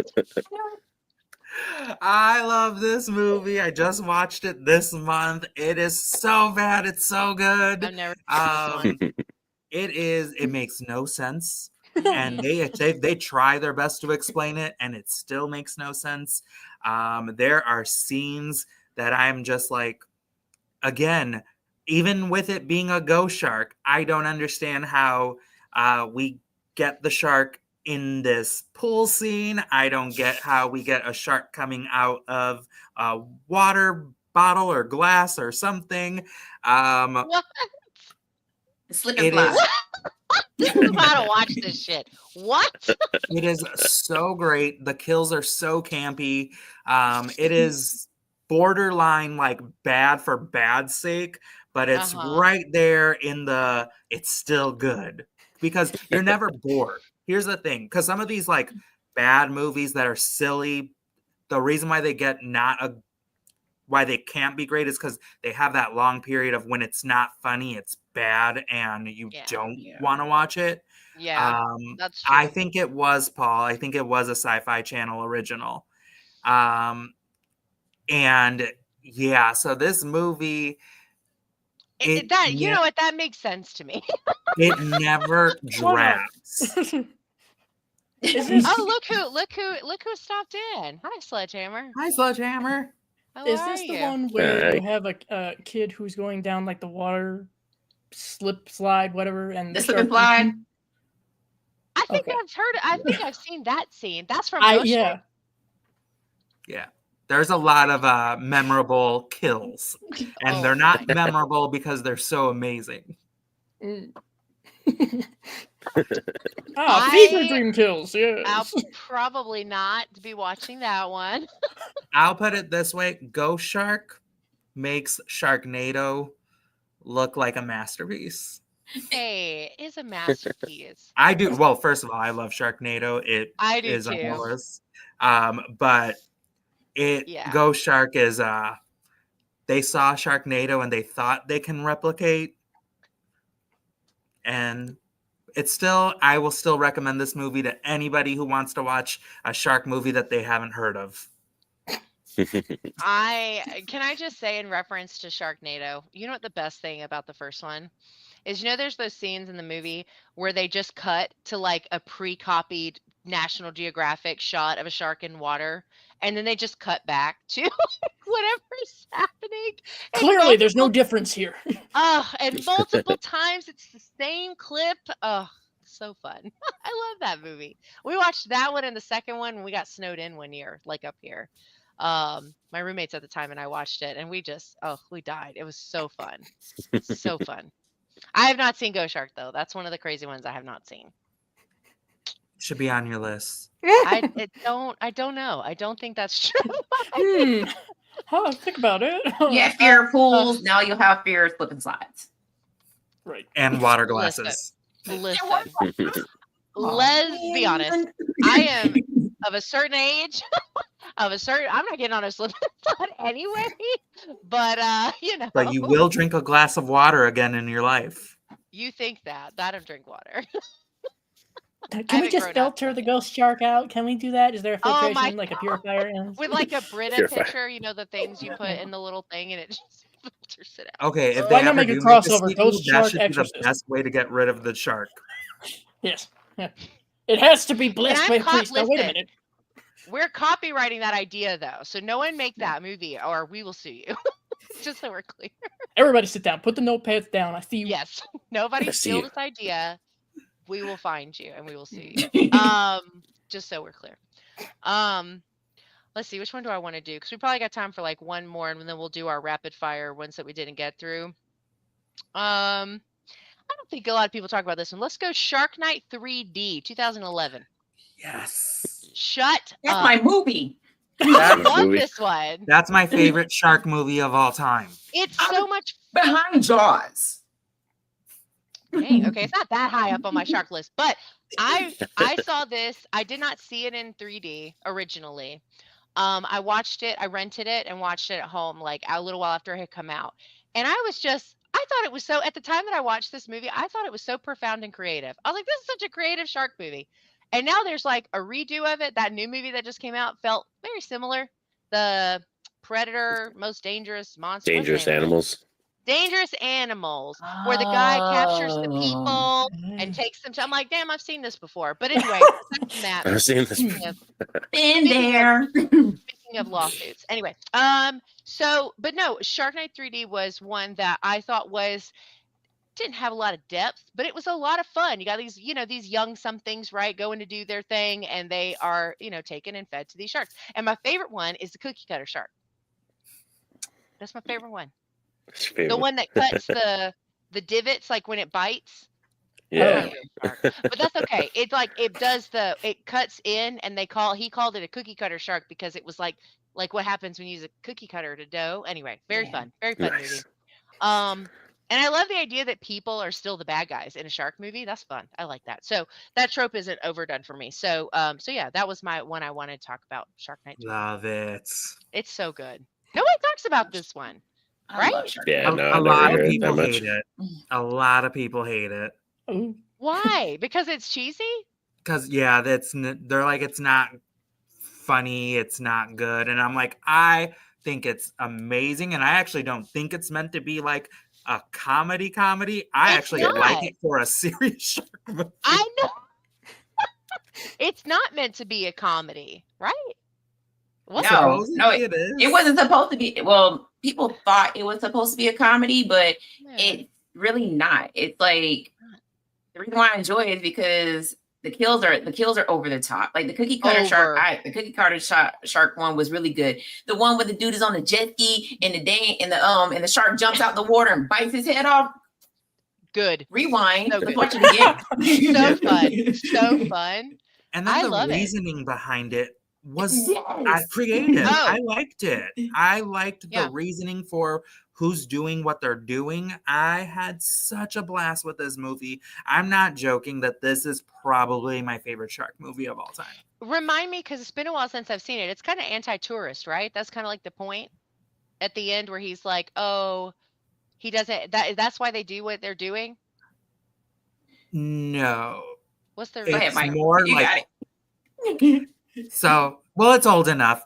I love this movie. I just watched it this month. It is so bad. It's so good. I've never seen this one. It makes no sense. And they try their best to explain it, and it still makes no sense. There are scenes that I'm just like, again, even with it being a ghost shark, I don't understand how we get the shark in this pool scene. I don't get how we get a shark coming out of a water bottle or glass or something. What? Slip and slide. I'm about to watch this shit. What? It is so great. The kills are so campy. It is borderline like bad for bad's sake, but it's right there in the it's still good because you're never bored. Here's the thing, because some of these like bad movies that are silly, the reason why they get why they can't be great is because they have that long period of when it's not funny, it's bad, and you don't want to watch it. Yeah, that's true. I think it was, Paul. I think it was a Sci-Fi Channel original. And yeah, so this movie, you know what? That makes sense to me. It never drags. Oh, look who stopped in. Hi, Sledgehammer. Hi, Sledgehammer. Is this the one where you have a kid who's going down like the water slide, whatever, and the slip and slide? I think I've seen that scene. That's from Yeah. There's a lot of memorable kills, and they're not memorable because they're so amazing. Fever dream kills. Yes. I'll probably not be watching that one. I'll put it this way: Ghost Shark makes Sharknado look like a masterpiece. Hey, it's a masterpiece. I do. Well, first of all, I love Sharknado. I do is too. on the list. But Ghost Shark is they saw Sharknado and they thought they can replicate. And I will still recommend this movie to anybody who wants to watch a shark movie that they haven't heard of. Can I just say in reference to Sharknado, you know what the best thing about the first one is? There's those scenes in the movie where they just cut to like a pre-copied National Geographic shot of a shark in water, and then they just cut back to whatever's happening. Clearly, there's no difference here. And multiple times it's the same clip. So fun. I love that movie. We watched that one and the second one when we got snowed in one year, like up here. My roommates at the time and I watched it, and we died. It was so fun. So fun. I have not seen Ghost Shark though. That's one of the crazy ones I have not seen. Should be on your list. I don't know. I don't think that's true. Think about it. Yeah, fear of pools. Now you'll have fear of slip and slides. Right. And water glasses. Listen. Let's be honest. I am of a certain age. I'm not getting on a slip and slide anyway. But But you will drink a glass of water again in your life. You think that? I don't drink water. Can we just filter the ghost shark out? Can we do that? Is there a filtration, like a purifier? With like a Brita pitcher, the things you put in the little thing and it just filters it out. Okay, if they ever do crossover, Ghost that Shark should Exorcist. be the best way to get rid of the shark. Yes. Yeah. It has to be blessed by a priest. Now, wait a minute. We're copywriting that idea, though. So no one make that movie or we will sue you. Just so we're clear. Everybody sit down. Put the notepads down. I see you. Yes. Nobody steal this idea. We will find you and we will sue you. Just so we're clear. Let's see. Which one do I want to do? Because we probably got time for like one more, and then we'll do our rapid fire ones that we didn't get through. I don't think a lot of people talk about this one. Let's go Shark Night 3D, 2011. Yes. Shut That's up. my movie. I love this one. That's my favorite shark movie of all time. It's so much behind Jaws. Dang, okay, it's not that high up on my shark list, but I saw this. I did not see it in 3D originally. I watched it. I rented it and watched it at home like a little while after it had come out. And I thought it was so, at the time that I watched this movie, I thought it was so profound and creative. I was like, this is such a creative shark movie. And now there's like a redo of it. That new movie that just came out felt very similar. The Predator, Most Dangerous Monster. Dangerous Animals. Dangerous Animals, where the guy captures the people and takes them to. I'm like, damn, I've seen this before. But anyway, I've seen this before. Been there. Speaking of lawsuits. Anyway, but no, Shark Night 3D was one that I thought didn't have a lot of depth, but it was a lot of fun. You got these, these young somethings, right, going to do their thing, and they are, taken and fed to these sharks. And my favorite one is the cookie cutter shark. That's my favorite one. The one that cuts the divots, like when it bites. Yeah. But that's okay. It's like it cuts in, and he called it a cookie cutter shark because it was like what happens when you use a cookie cutter to dough. Anyway, very fun movie. And I love the idea that people are still the bad guys in a shark movie. That's fun. I like that. So that trope isn't overdone for me. So yeah, that was my one I wanted to talk about. Shark Night. Love it. It's so good. Nobody talks about this one. Right? Yeah, a lot of people hate it. A lot of people hate it. Why? Because it's cheesy? Because they're like, it's not funny, it's not good, and I'm like, I think it's amazing, and I actually don't think it's meant to be like a comedy. I actually like it for a serious shark movie. I know. It's not meant to be a comedy, right? No, it is. It wasn't supposed to be. Well, people thought it was supposed to be a comedy, but it's really not. It's like, the reason why I enjoy it is because the kills are over the top. Like the cookie cutter shark one was really good. The one where the dude is on the jet ski and the shark jumps out the water and bites his head off. Good. Rewind. So good. Watch it again. So fun. So fun. And then the reasoning behind it was creative. I liked it. I liked the reasoning for who's doing what they're doing. I had such a blast with this movie. I'm not joking that this is probably my favorite shark movie of all time. Remind me, because it's been a while since I've seen it. It's kind of anti-tourist, right? That's kind of like the point at the end where he's like, oh, he doesn't, that's why they do what they're doing? No. What's their It's more like so, well, it's old enough.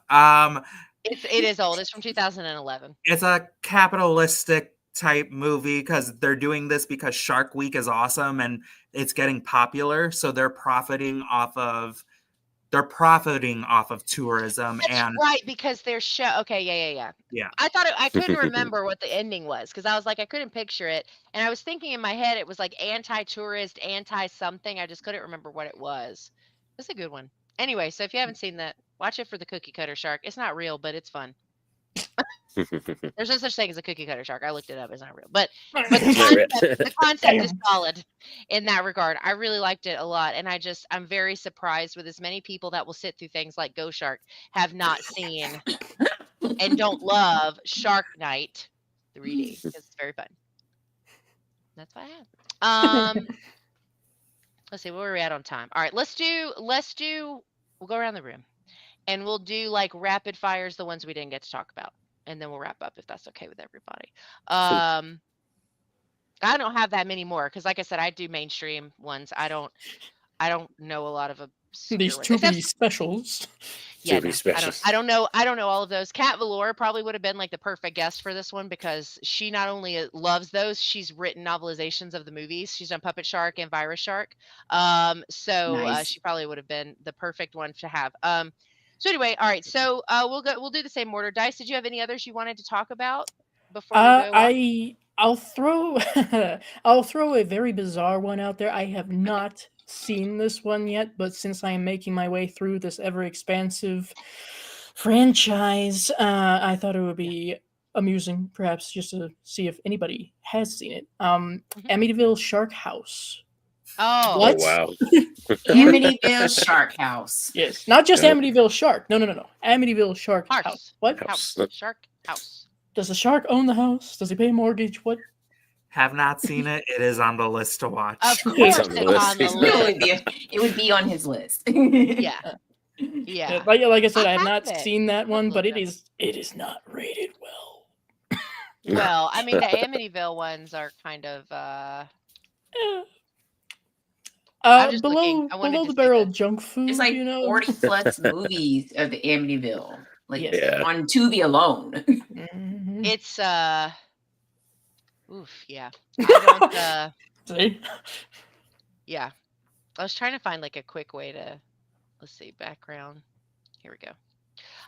It is old. It's from 2011. It's a capitalistic type movie because they're doing this because Shark Week is awesome and it's getting popular. So they're profiting off of they're profiting off of tourism. That's and right, because their show. Okay, yeah. I couldn't remember what the ending was because I was like, I couldn't picture it, and I was thinking in my head it was like anti-tourist, anti-something. I just couldn't remember what it was. It's a good one. Anyway, so if you haven't seen that, watch it for the cookie cutter shark. It's not real, but it's fun. There's no such thing as a cookie cutter shark. I looked it up. It's not real, but the concept is solid in that regard. I really liked it a lot, and I'm very surprised with as many people that will sit through things like Go Shark have not seen and don't love Shark Night 3D because it's very fun. That's what I have. Let's see, where are we at on time? All right, let's do. We'll go around the room, and we'll do like rapid fires, the ones we didn't get to talk about. And then we'll wrap up if that's okay with everybody. I don't have that many more because, like I said, I do mainstream ones. I don't know a lot of these Tubi specials. Yeah, no, specials. I don't know all of those. Kat Valor probably would have been like the perfect guest for this one because she not only loves those, she's written novelizations of the movies. She's done Puppet Shark and Virus Shark. Nice. She probably would have been the perfect one to have. So anyway, all right. So we'll do the same order. Dice, did you have any others you wanted to talk about before we go? I'll throw a very bizarre one out there. I have not seen this one yet, but since I am making my way through this ever expansive franchise, I thought it would be amusing, perhaps, just to see if anybody has seen it. Amityville Shark House. Oh, what? Wow. Amityville Shark House. Yes, not just Amityville Shark. No. Amityville Shark House. What? House. Shark House. Does the shark own the house? Does he pay a mortgage? What? Have not seen it. It is on the list to watch. Of course, it's on the list. It would be on his list. Yeah. Like I said, I have not seen that one, but it is not rated well. Well, I mean, the Amityville ones are kind of below the barrel junk food. It's like 40 plus movies of the Amityville, on Tubi alone. It's oof, yeah. I don't See? Yeah. I was trying to find like a quick way to let's see, background. Here we go.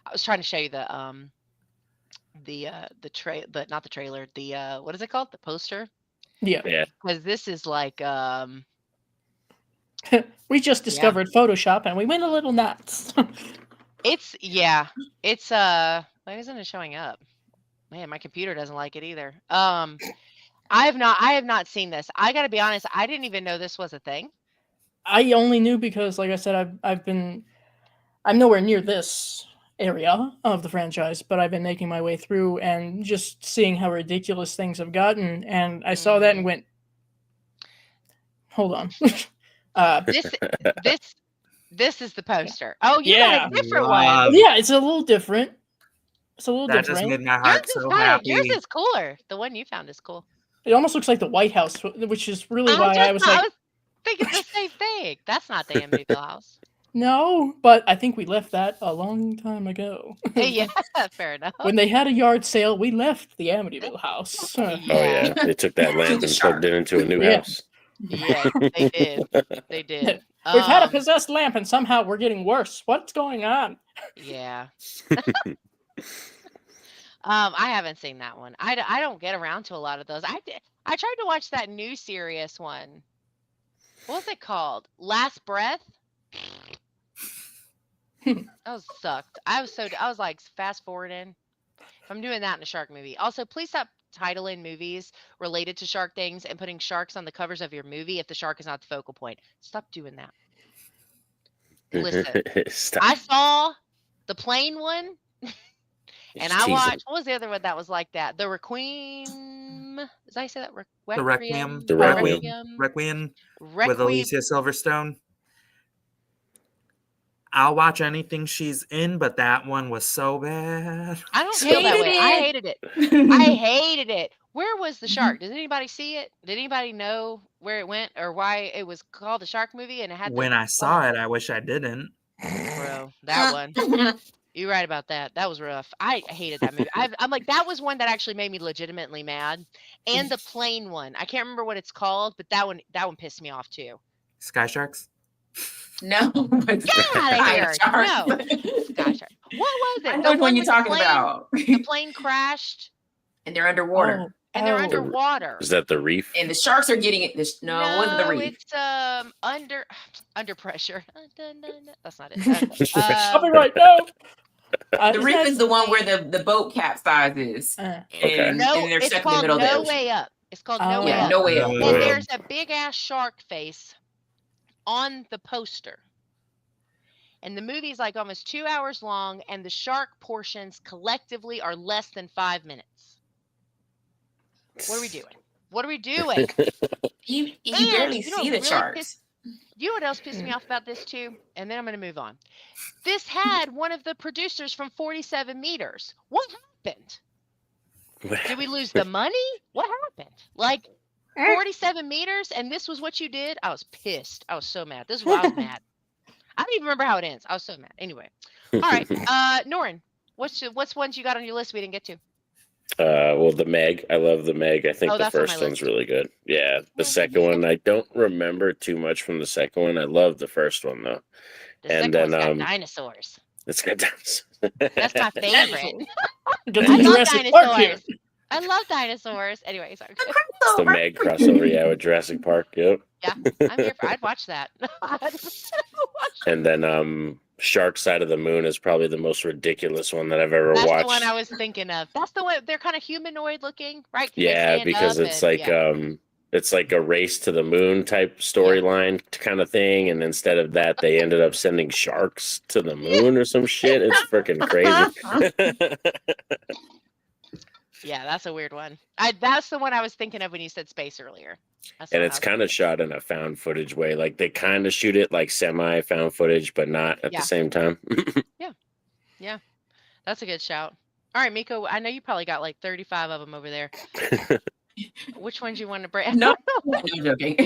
I was trying to show you the not the trailer, the what is it called? The poster? Yeah. Because this is like we just discovered Photoshop and we went a little nuts. It's why isn't it showing up? Man, my computer doesn't like it either. I have not seen this. I got to be honest, I didn't even know this was a thing. I only knew because, like I said, I'm nowhere near this area of the franchise, but I've been making my way through and just seeing how ridiculous things have gotten, and I saw that and went, hold on. This is the poster. Oh, you got a different one. Yeah, it's a little different. That just made my heart so happy. Yours is cooler. The one you found is cool. It almost looks like the White House, which is really why I was thinking the same thing. That's not the Amityville house. No, but I think we left that a long time ago. Yeah, fair enough. When they had a yard sale, we left the Amityville house. Oh yeah, they took that land and plugged it into a new house. Yeah, they did. They did. We've had a possessed lamp, and somehow we're getting worse. What's going on? Yeah. I haven't seen that one. I don't get around to a lot of those. I tried to watch that new serious one. What was it called? Last Breath? That was sucked. I was like fast forwarding. If I'm doing that in a shark movie. Also, please stop titling movies related to shark things and putting sharks on the covers of your movie if the shark is not the focal point. Stop doing that. Listen, I saw the plane one. And I watched, what was the other one that was like that? The Requiem. Did I say that? Requiem. The Requiem. With Alicia Silverstone. I'll watch anything she's in, but that one was so bad. I don't feel that way. I hated it. I hated it. Where was the shark? Did anybody see it? Did anybody know where it went or why it was called the shark movie? And it had when I saw it, I wish I didn't. Bro, that one. You're right about that. That was rough. I hated that movie. I'm like, that was one that actually made me legitimately mad. And the plane one. I can't remember what it's called, but that one pissed me off too. Sky Sharks? No, Get out of here! No, gosh, what was it? I know which one you're talking about. The plane crashed, and they're underwater. And they're underwater. Is that the reef? And the sharks are getting it. No, it wasn't the reef. It's under pressure. That's not it. I'll be right now. The reef is the one where the boat capsizes. Okay. And they're stuck in the middle of the ocean. No Way Up. It's called No Way Up. No Way Up. And there's a big ass shark face on the poster. And the movie's like almost 2 hours long, and the shark portions collectively are less than 5 minutes. What are we doing? What are we doing? You barely see the sharks. You know what else pissed me off about this too? And then I'm going to move on. This had one of the producers from 47 Meters. What happened? Did we lose the money? What happened? Like 47 Meters, and this was what you did? I was pissed. I was so mad. This is why I was mad. I don't even remember how it ends. I was so mad. Anyway. All right. Norin, what's ones you got on your list we didn't get to? Well, the Meg. I love the Meg. I think the first one's really good. Yeah. The second one, I don't remember too much from the second one. I love the first one though. The second one's got dinosaurs. It's got dinosaurs. That's my favorite. I love dinosaurs. I love dinosaurs. Anyway, sorry. It's the Meg crossover, yeah, with Jurassic Park. Yep. Yeah, I'm here I'd watch that. And then Shark Side of the Moon is probably the most ridiculous one that I've ever watched. That's the one I was thinking of. That's the one. They're kind of humanoid looking, right? Yeah, because it's like a race to the moon type storyline kind of thing, and instead of that, they ended up sending sharks to the moon or some shit. It's freaking crazy. Yeah, that's a weird one. That's the one I was thinking of when you said space earlier. And it's kind of shot in a found footage way. Like they kind of shoot it like semi found footage, but not at the same time. Yeah. That's a good shout. All right, Miko, I know you probably got like 35 of them over there. Which ones you want to bring? No, I'm joking.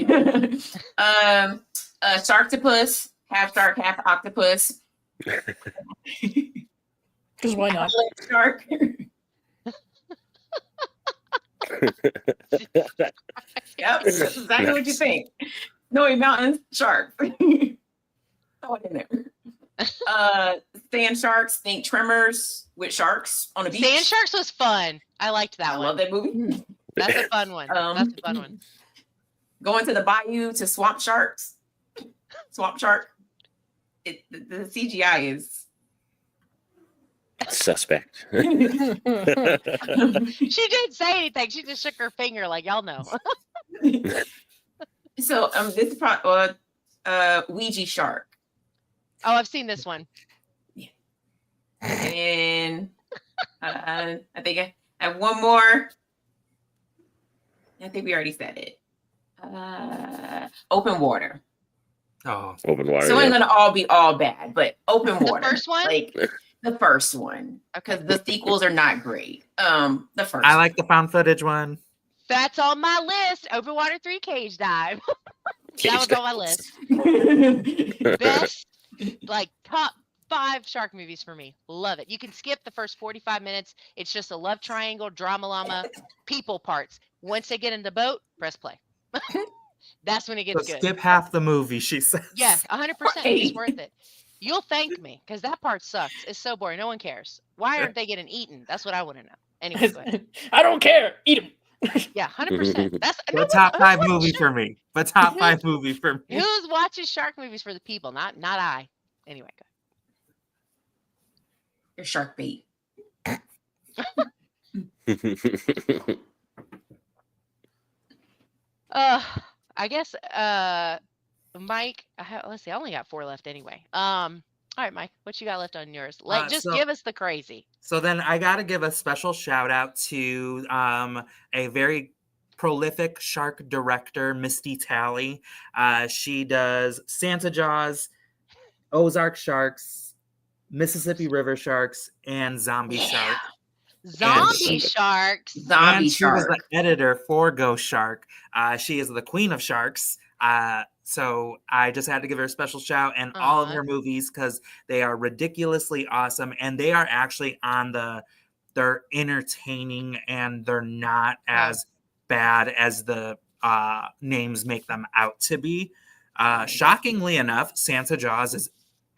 Sharktopus, half shark, half octopus. Because why not? Shark. Yep, that's exactly what you think. Snowy Mountains, shark. Throw it in there. Sand sharks, think Tremors with sharks on a beach. Sand sharks was fun. I liked that one. I love that movie. That's a fun one. That's a fun one. Going to the bayou to swamp sharks. Swamp shark. The CGI is suspect. She didn't say anything. She just shook her finger like y'all know. So this is Ouija shark. Oh, I've seen this one. Yeah. And I think I have one more. I think we already said it. Open water. Oh, open water. So it's gonna all be all bad, but open water. The first one? Like the first one. Because the sequels are not great. The first I like the found footage one. That's on my list. Open Water 3 Cage Dive. That was on my list. Best, like top 5 shark movies for me. Love it. You can skip the first 45 minutes. It's just a love triangle, drama llama, people parts. Once they get in the boat, press play. That's when it gets good. Skip half the movie, she says. Yes, 100%. It's worth it. You'll thank me because that part sucks. It's so boring. No one cares. Why aren't they getting eaten? That's what I want to know. Anyway, go ahead. I don't care. Eat them. Yeah, 100%. That's the top 5 movie for me. The top 5 movie for me. Who's watching shark movies for the people? Not I. Anyway, go. Your shark bait. I guess Mike, let's see, I only got 4 left anyway. All right, Mike, what you got left on yours? Give us the crazy. So then I got to give a special shout out to a very prolific shark director, Misty Talley. She does Santa Jaws, Ozark Sharks, Mississippi River Sharks, and Zombie Shark. Zombie Sharks. And she was the editor for Ghost Shark. She is the queen of sharks. So I just had to give her a special shout and all of her movies because they are ridiculously awesome. And they are actually they're entertaining and they're not as bad as the names make them out to be. Shockingly enough, Santa Jaws is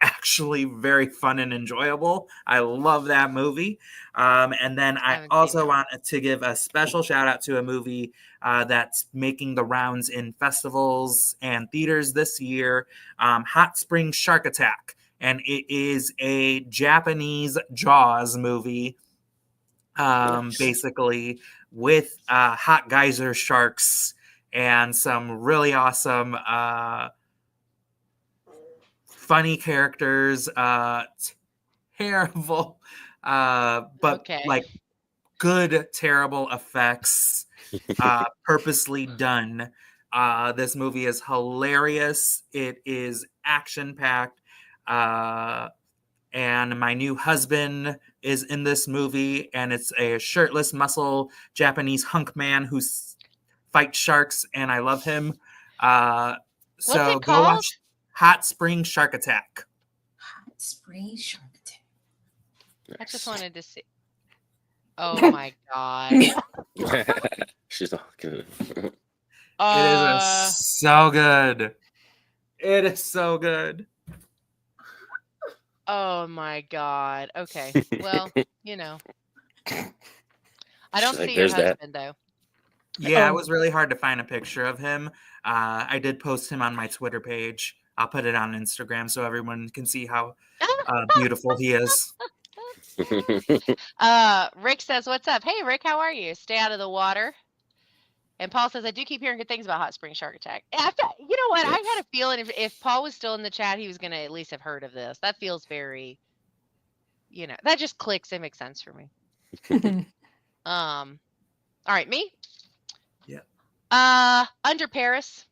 actually very fun and enjoyable. I love that movie. And then I also want to give a special shout out to a movie that's making the rounds in festivals and theaters this year, Hot Springs Shark Attack. And it is a Japanese Jaws movie, basically with hot geyser sharks and some really awesome funny characters, terrible, but like good, terrible effects, purposely done. This movie is hilarious. It is action-packed. And my new husband is in this movie, and it's a shirtless, muscle Japanese hunk man who fights sharks, and I love him. So go watch Hot Springs Shark Attack. Hot Springs Shark Attack. I just wanted to see. Oh my god. She's all good. It is so good. It is so good. Oh my god. Okay. Well, you know. I don't see your husband though. Yeah, it was really hard to find a picture of him. I did post him on my Twitter page. I'll put it on Instagram so everyone can see how beautiful he is. Rick says, "What's up?" Hey, Rick, how are you? Stay out of the water. And Paul says, "I do keep hearing good things about Hot Springs Shark Attack." You know what? I had a feeling if Paul was still in the chat, he was going to at least have heard of this. That feels very, that just clicks. It makes sense for me. All right, me. Yeah. Under Paris,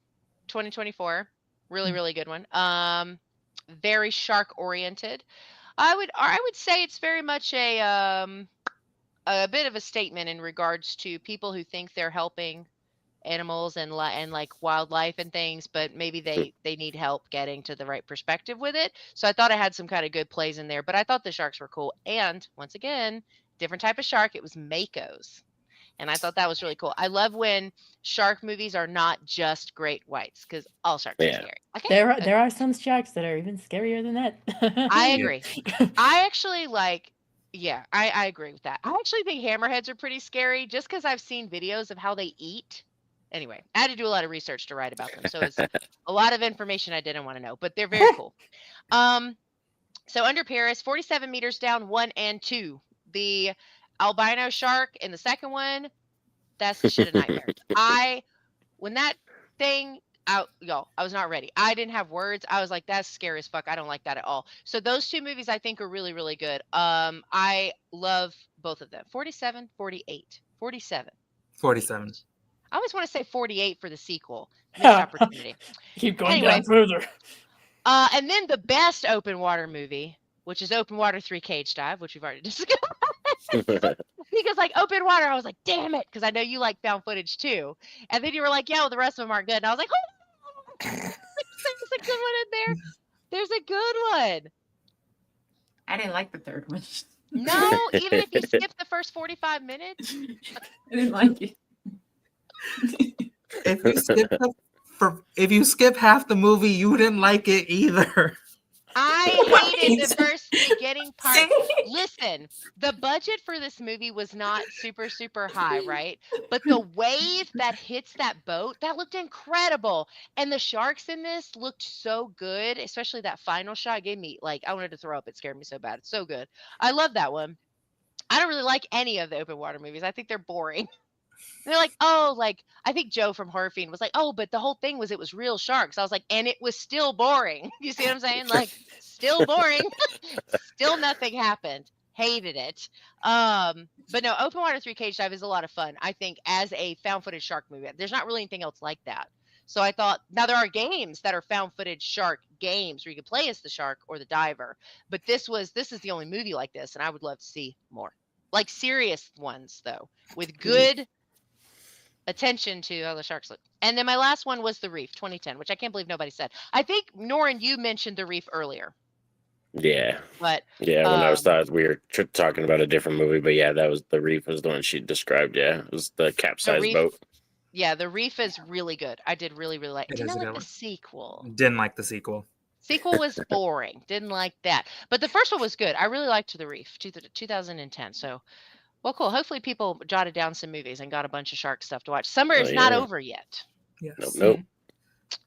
2024, really, really good one. Very shark oriented. I would say it's very much a bit of a statement in regards to people who think they're helping animals and like wildlife and things, but maybe they need help getting to the right perspective with it. So I thought I had some kind of good plays in there, but I thought the sharks were cool. And once again, different type of shark. It was Makos. And I thought that was really cool. I love when shark movies are not just great whites, because all sharks are scary. Okay? There are some sharks that are even scarier than that. I agree. I actually I agree with that. I actually think hammerheads are pretty scary just because I've seen videos of how they eat. Anyway, I had to do a lot of research to write about them. So it's a lot of information I didn't want to know, but they're very cool. So Under Paris, 47 meters down, 1 and 2. The albino shark in the second one, that's the shit of nightmares. When that thing out, y'all, I was not ready. I didn't have words. I was like, that's scary as fuck. I don't like that at all. So those two movies I think are really, really good. I love both of them. 47, 48. 47. 47. I always want to say 48 for the sequel. Missed opportunity. Keep going down further. And then the best open water movie, which is Open Water 3 Cage Dive, which we've already discussed. Because like open water, I was like, damn it, because I know you like found footage too. And then you were like, yeah, well, the rest of them aren't good. And I was like, oh, there's a good one in there. There's a good one. I didn't like the third one. No, even if you skip the first 45 minutes. I didn't like it. If you skip half the movie, you didn't like it either. I hated the first beginning part. Listen, the budget for this movie was not super, super high, right? But the wave that hits that boat, that looked incredible. And the sharks in this looked so good, especially that final shot gave me, like, I wanted to throw up. It scared me so bad. It's so good. I love that one. I don't really like any of the open water movies. I think they're boring. And they're like, oh, like, I think Joe from Horror Fiend was like, oh, but the whole thing was it was real sharks. I was like, and it was still boring. You see what I'm saying? Like, still boring. Still nothing happened. Hated it. But no, Open Water 3 Cage Dive is a lot of fun. I think as a found footage shark movie, there's not really anything else like that. So I thought, now there are games that are found footage shark games where you can play as the shark or the diver. But this is the only movie like this, and I would love to see more. Like serious ones, though, with good attention to how the sharks look. And then my last one was The Reef, 2010, which I can't believe nobody said. I think, Norin, you mentioned The Reef earlier. Yeah. But yeah, when I was thought we were talking about a different movie, but yeah, that was The Reef was the one she described. Yeah, it was the capsized boat. Yeah, The Reef is really good. I did really like. It Did is not a like good the one. sequel. Didn't like the sequel. Sequel was boring. Didn't like that. But the first one was good. I really liked The Reef, 2010. So, well, cool. Hopefully people jotted down some movies and got a bunch of shark stuff to watch. Summer is not over yet. Yes. Nope.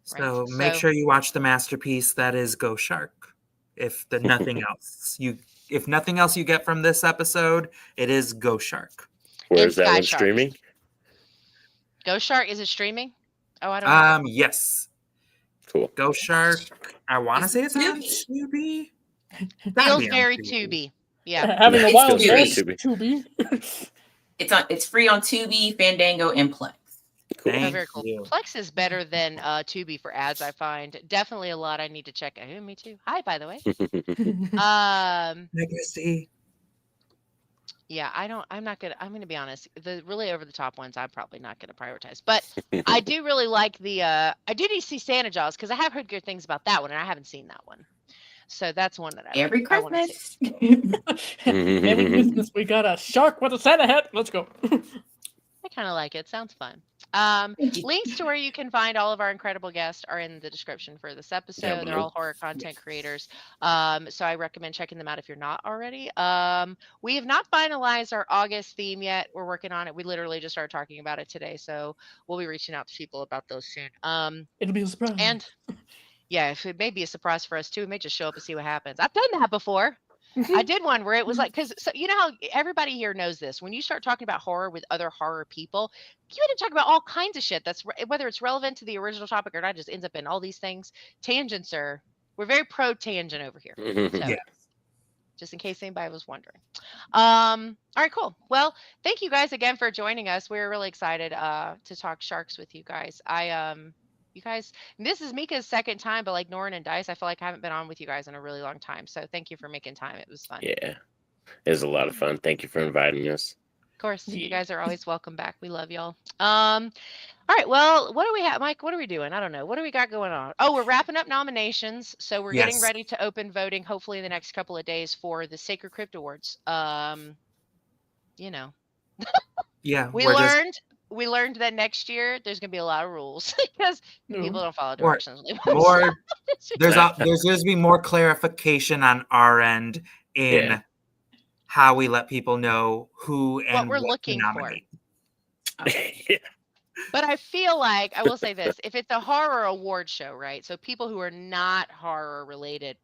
So make sure you watch the masterpiece that is Go Shark. If nothing else you get from this episode, it is Go Shark. Where is that one streaming? Go Shark, is it streaming? Oh, I don't know. Yes. Cool. Go Shark. I want to say it's on Tubi. Feels very Tubi. Yeah. Having a wild guess, Tubi. It's free on Tubi, Fandango, and Plex. Cool. Oh, very cool. Plex is better than Tubi for ads, I find. Definitely a lot I need to check. Oh, me too. Hi, by the way. Legacy. Yeah, I'm gonna be honest. The really over the top ones I'm probably not gonna prioritize. But I do really like I do need to see Santa Jaws because I have heard good things about that one and I haven't seen that one. So that's one that Every Christmas. Every Christmas we got a shark with a Santa hat. Let's go. I kind of like it. Sounds fun. Links to where you can find all of our incredible guests are in the description for this episode. They're all horror content creators. So I recommend checking them out if you're not already. We have not finalized our August theme yet. We're working on it. We literally just started talking about it today. So we'll be reaching out to people about those soon. It'll be a surprise. And yeah, if it may be a surprise for us too, we may just show up and see what happens. I've done that before. I did one where it was like, because you know how everybody here knows this. When you start talking about horror with other horror people, you end up talking about all kinds of shit. That's whether it's relevant to the original topic or not, just ends up in all these things. Tangents we're very pro tangent over here. So, just in case anybody was wondering. All right, cool. Well, thank you guys again for joining us. We're really excited to talk sharks with you guys. You guys, this is Mika's second time, but like Norin and Dice, I feel like I haven't been on with you guys in a really long time. So thank you for making time. It was fun. Yeah, it was a lot of fun. Thank you for inviting us. Of course, you guys are always welcome back. We love y'all. All right, well, what do we have, Mike? What are we doing? I don't know. What do we got going on? Oh, we're wrapping up nominations, so we're getting ready to open voting. Hopefully, in the next couple of days for the Sacred Crypt Awards. You know. Yeah, we learned that next year there's going to be a lot of rules because people don't follow directions. Or there's going to be more clarification on our end in how we let people know who and what we're looking to nominate. For. Okay. But I feel like, I will say this, if it's a horror award show, right? So people who are not horror related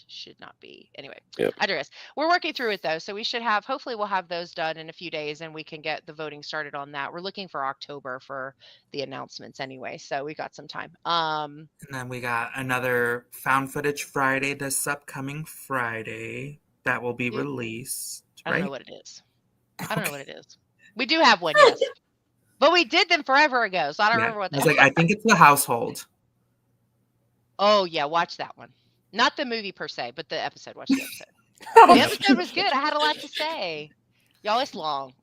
should not be. Anyway, I digress. We're working through it though. So we should hopefully we'll have those done in a few days and we can get the voting started on that. We're looking for October for the announcements anyway. So we got some time. And then we got another Found Footage Friday this upcoming Friday that will be released. I don't know what it is. I don't know what it is. We do have one, yes. But we did them forever ago, so I don't remember what that is. I think it's The Household. Oh, yeah, watch that one. Not the movie per se, but the episode. Watch the episode. The episode was good. I had a lot to say. Y'all, it's long.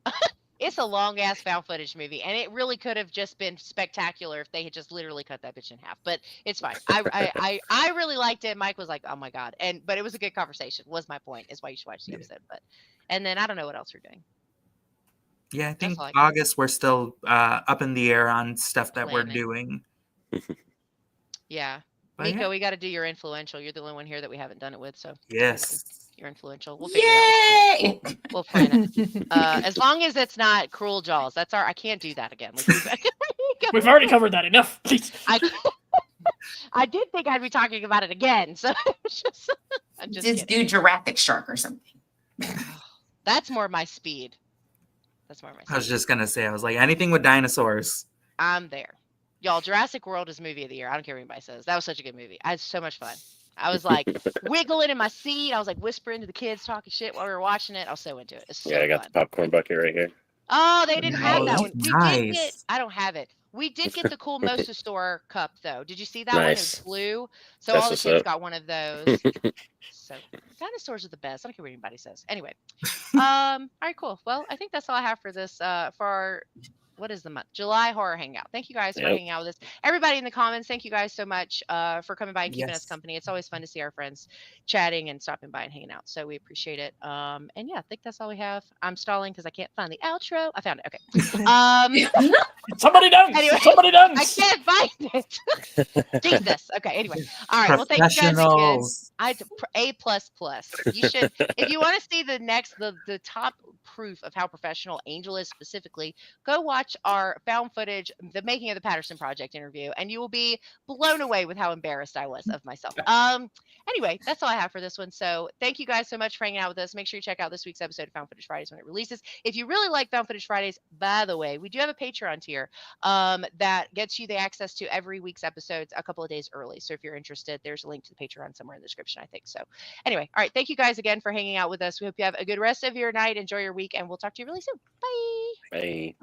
It's a long-ass found footage movie, and it really could have just been spectacular if they had just literally cut that bitch in half. But it's fine. I really liked it. Mike was like, oh, my God. But it was a good conversation, was my point, is why you should watch the episode. And then I don't know what else we're doing. Yeah, I think August we're still up in the air on stuff that we're doing. Yeah. But Nico, we got to do your influential. You're the only one here that we haven't done it with, so. Yes. You're influential. We'll figure it out. We'll plan it. As long as it's not Cruel Jaws. I can't do that again. We've already covered that enough. Please. I did think I'd be talking about it again, so just do Jurassic Shark or something. That's more my speed. I was just going to say, I was like, anything with dinosaurs. I'm there. Y'all, Jurassic World is movie of the year. I don't care what anybody says. That was such a good movie. I had so much fun. I was like wiggling in my seat. I was like whispering to the kids, talking shit while we were watching it. I was so into it. It's so I got fun. the popcorn bucket right here. Oh, they didn't have that one. Nice. We did get, I don't have it. We did get the cool Mosasaur cup, though. Did you see that one? It was blue. So all the kids got one of those. So dinosaurs are the best. I don't care what anybody says. Anyway, all right, cool. Well, I think that's all I have for this. For our, what is the month? July horror hangout. Thank you guys for hanging out with us. Everybody in the comments, thank you guys so much for coming by and keeping us company. It's always fun to see our friends chatting and stopping by and hanging out. So we appreciate it. And yeah, I think that's all we have. I'm stalling because I can't find the outro. I found it. Okay. Somebody dance. Anyway, Somebody dance. I can't find it. Jesus. Okay. Anyway. All right. Well, thank you guys again. I A++. You should, if you want to see the top proof of how professional Angel is specifically, go watch our found footage, the making of the Patterson Project interview, and you will be blown away with how embarrassed I was of myself. Anyway, that's all I have for this one. So thank you guys so much for hanging out with us. Make sure you check out this week's episode of Found Footage Fridays when it releases. If you really like Found Footage Fridays, by the way, we do have a Patreon tier that gets you the access to every week's episodes a couple of days early. So if you're interested, there's a link to the Patreon somewhere in the description, I think. So anyway, all right. Thank you guys again for hanging out with us. We hope you have a good rest of your night. Enjoy your week, and we'll talk to you really soon. Bye. Bye.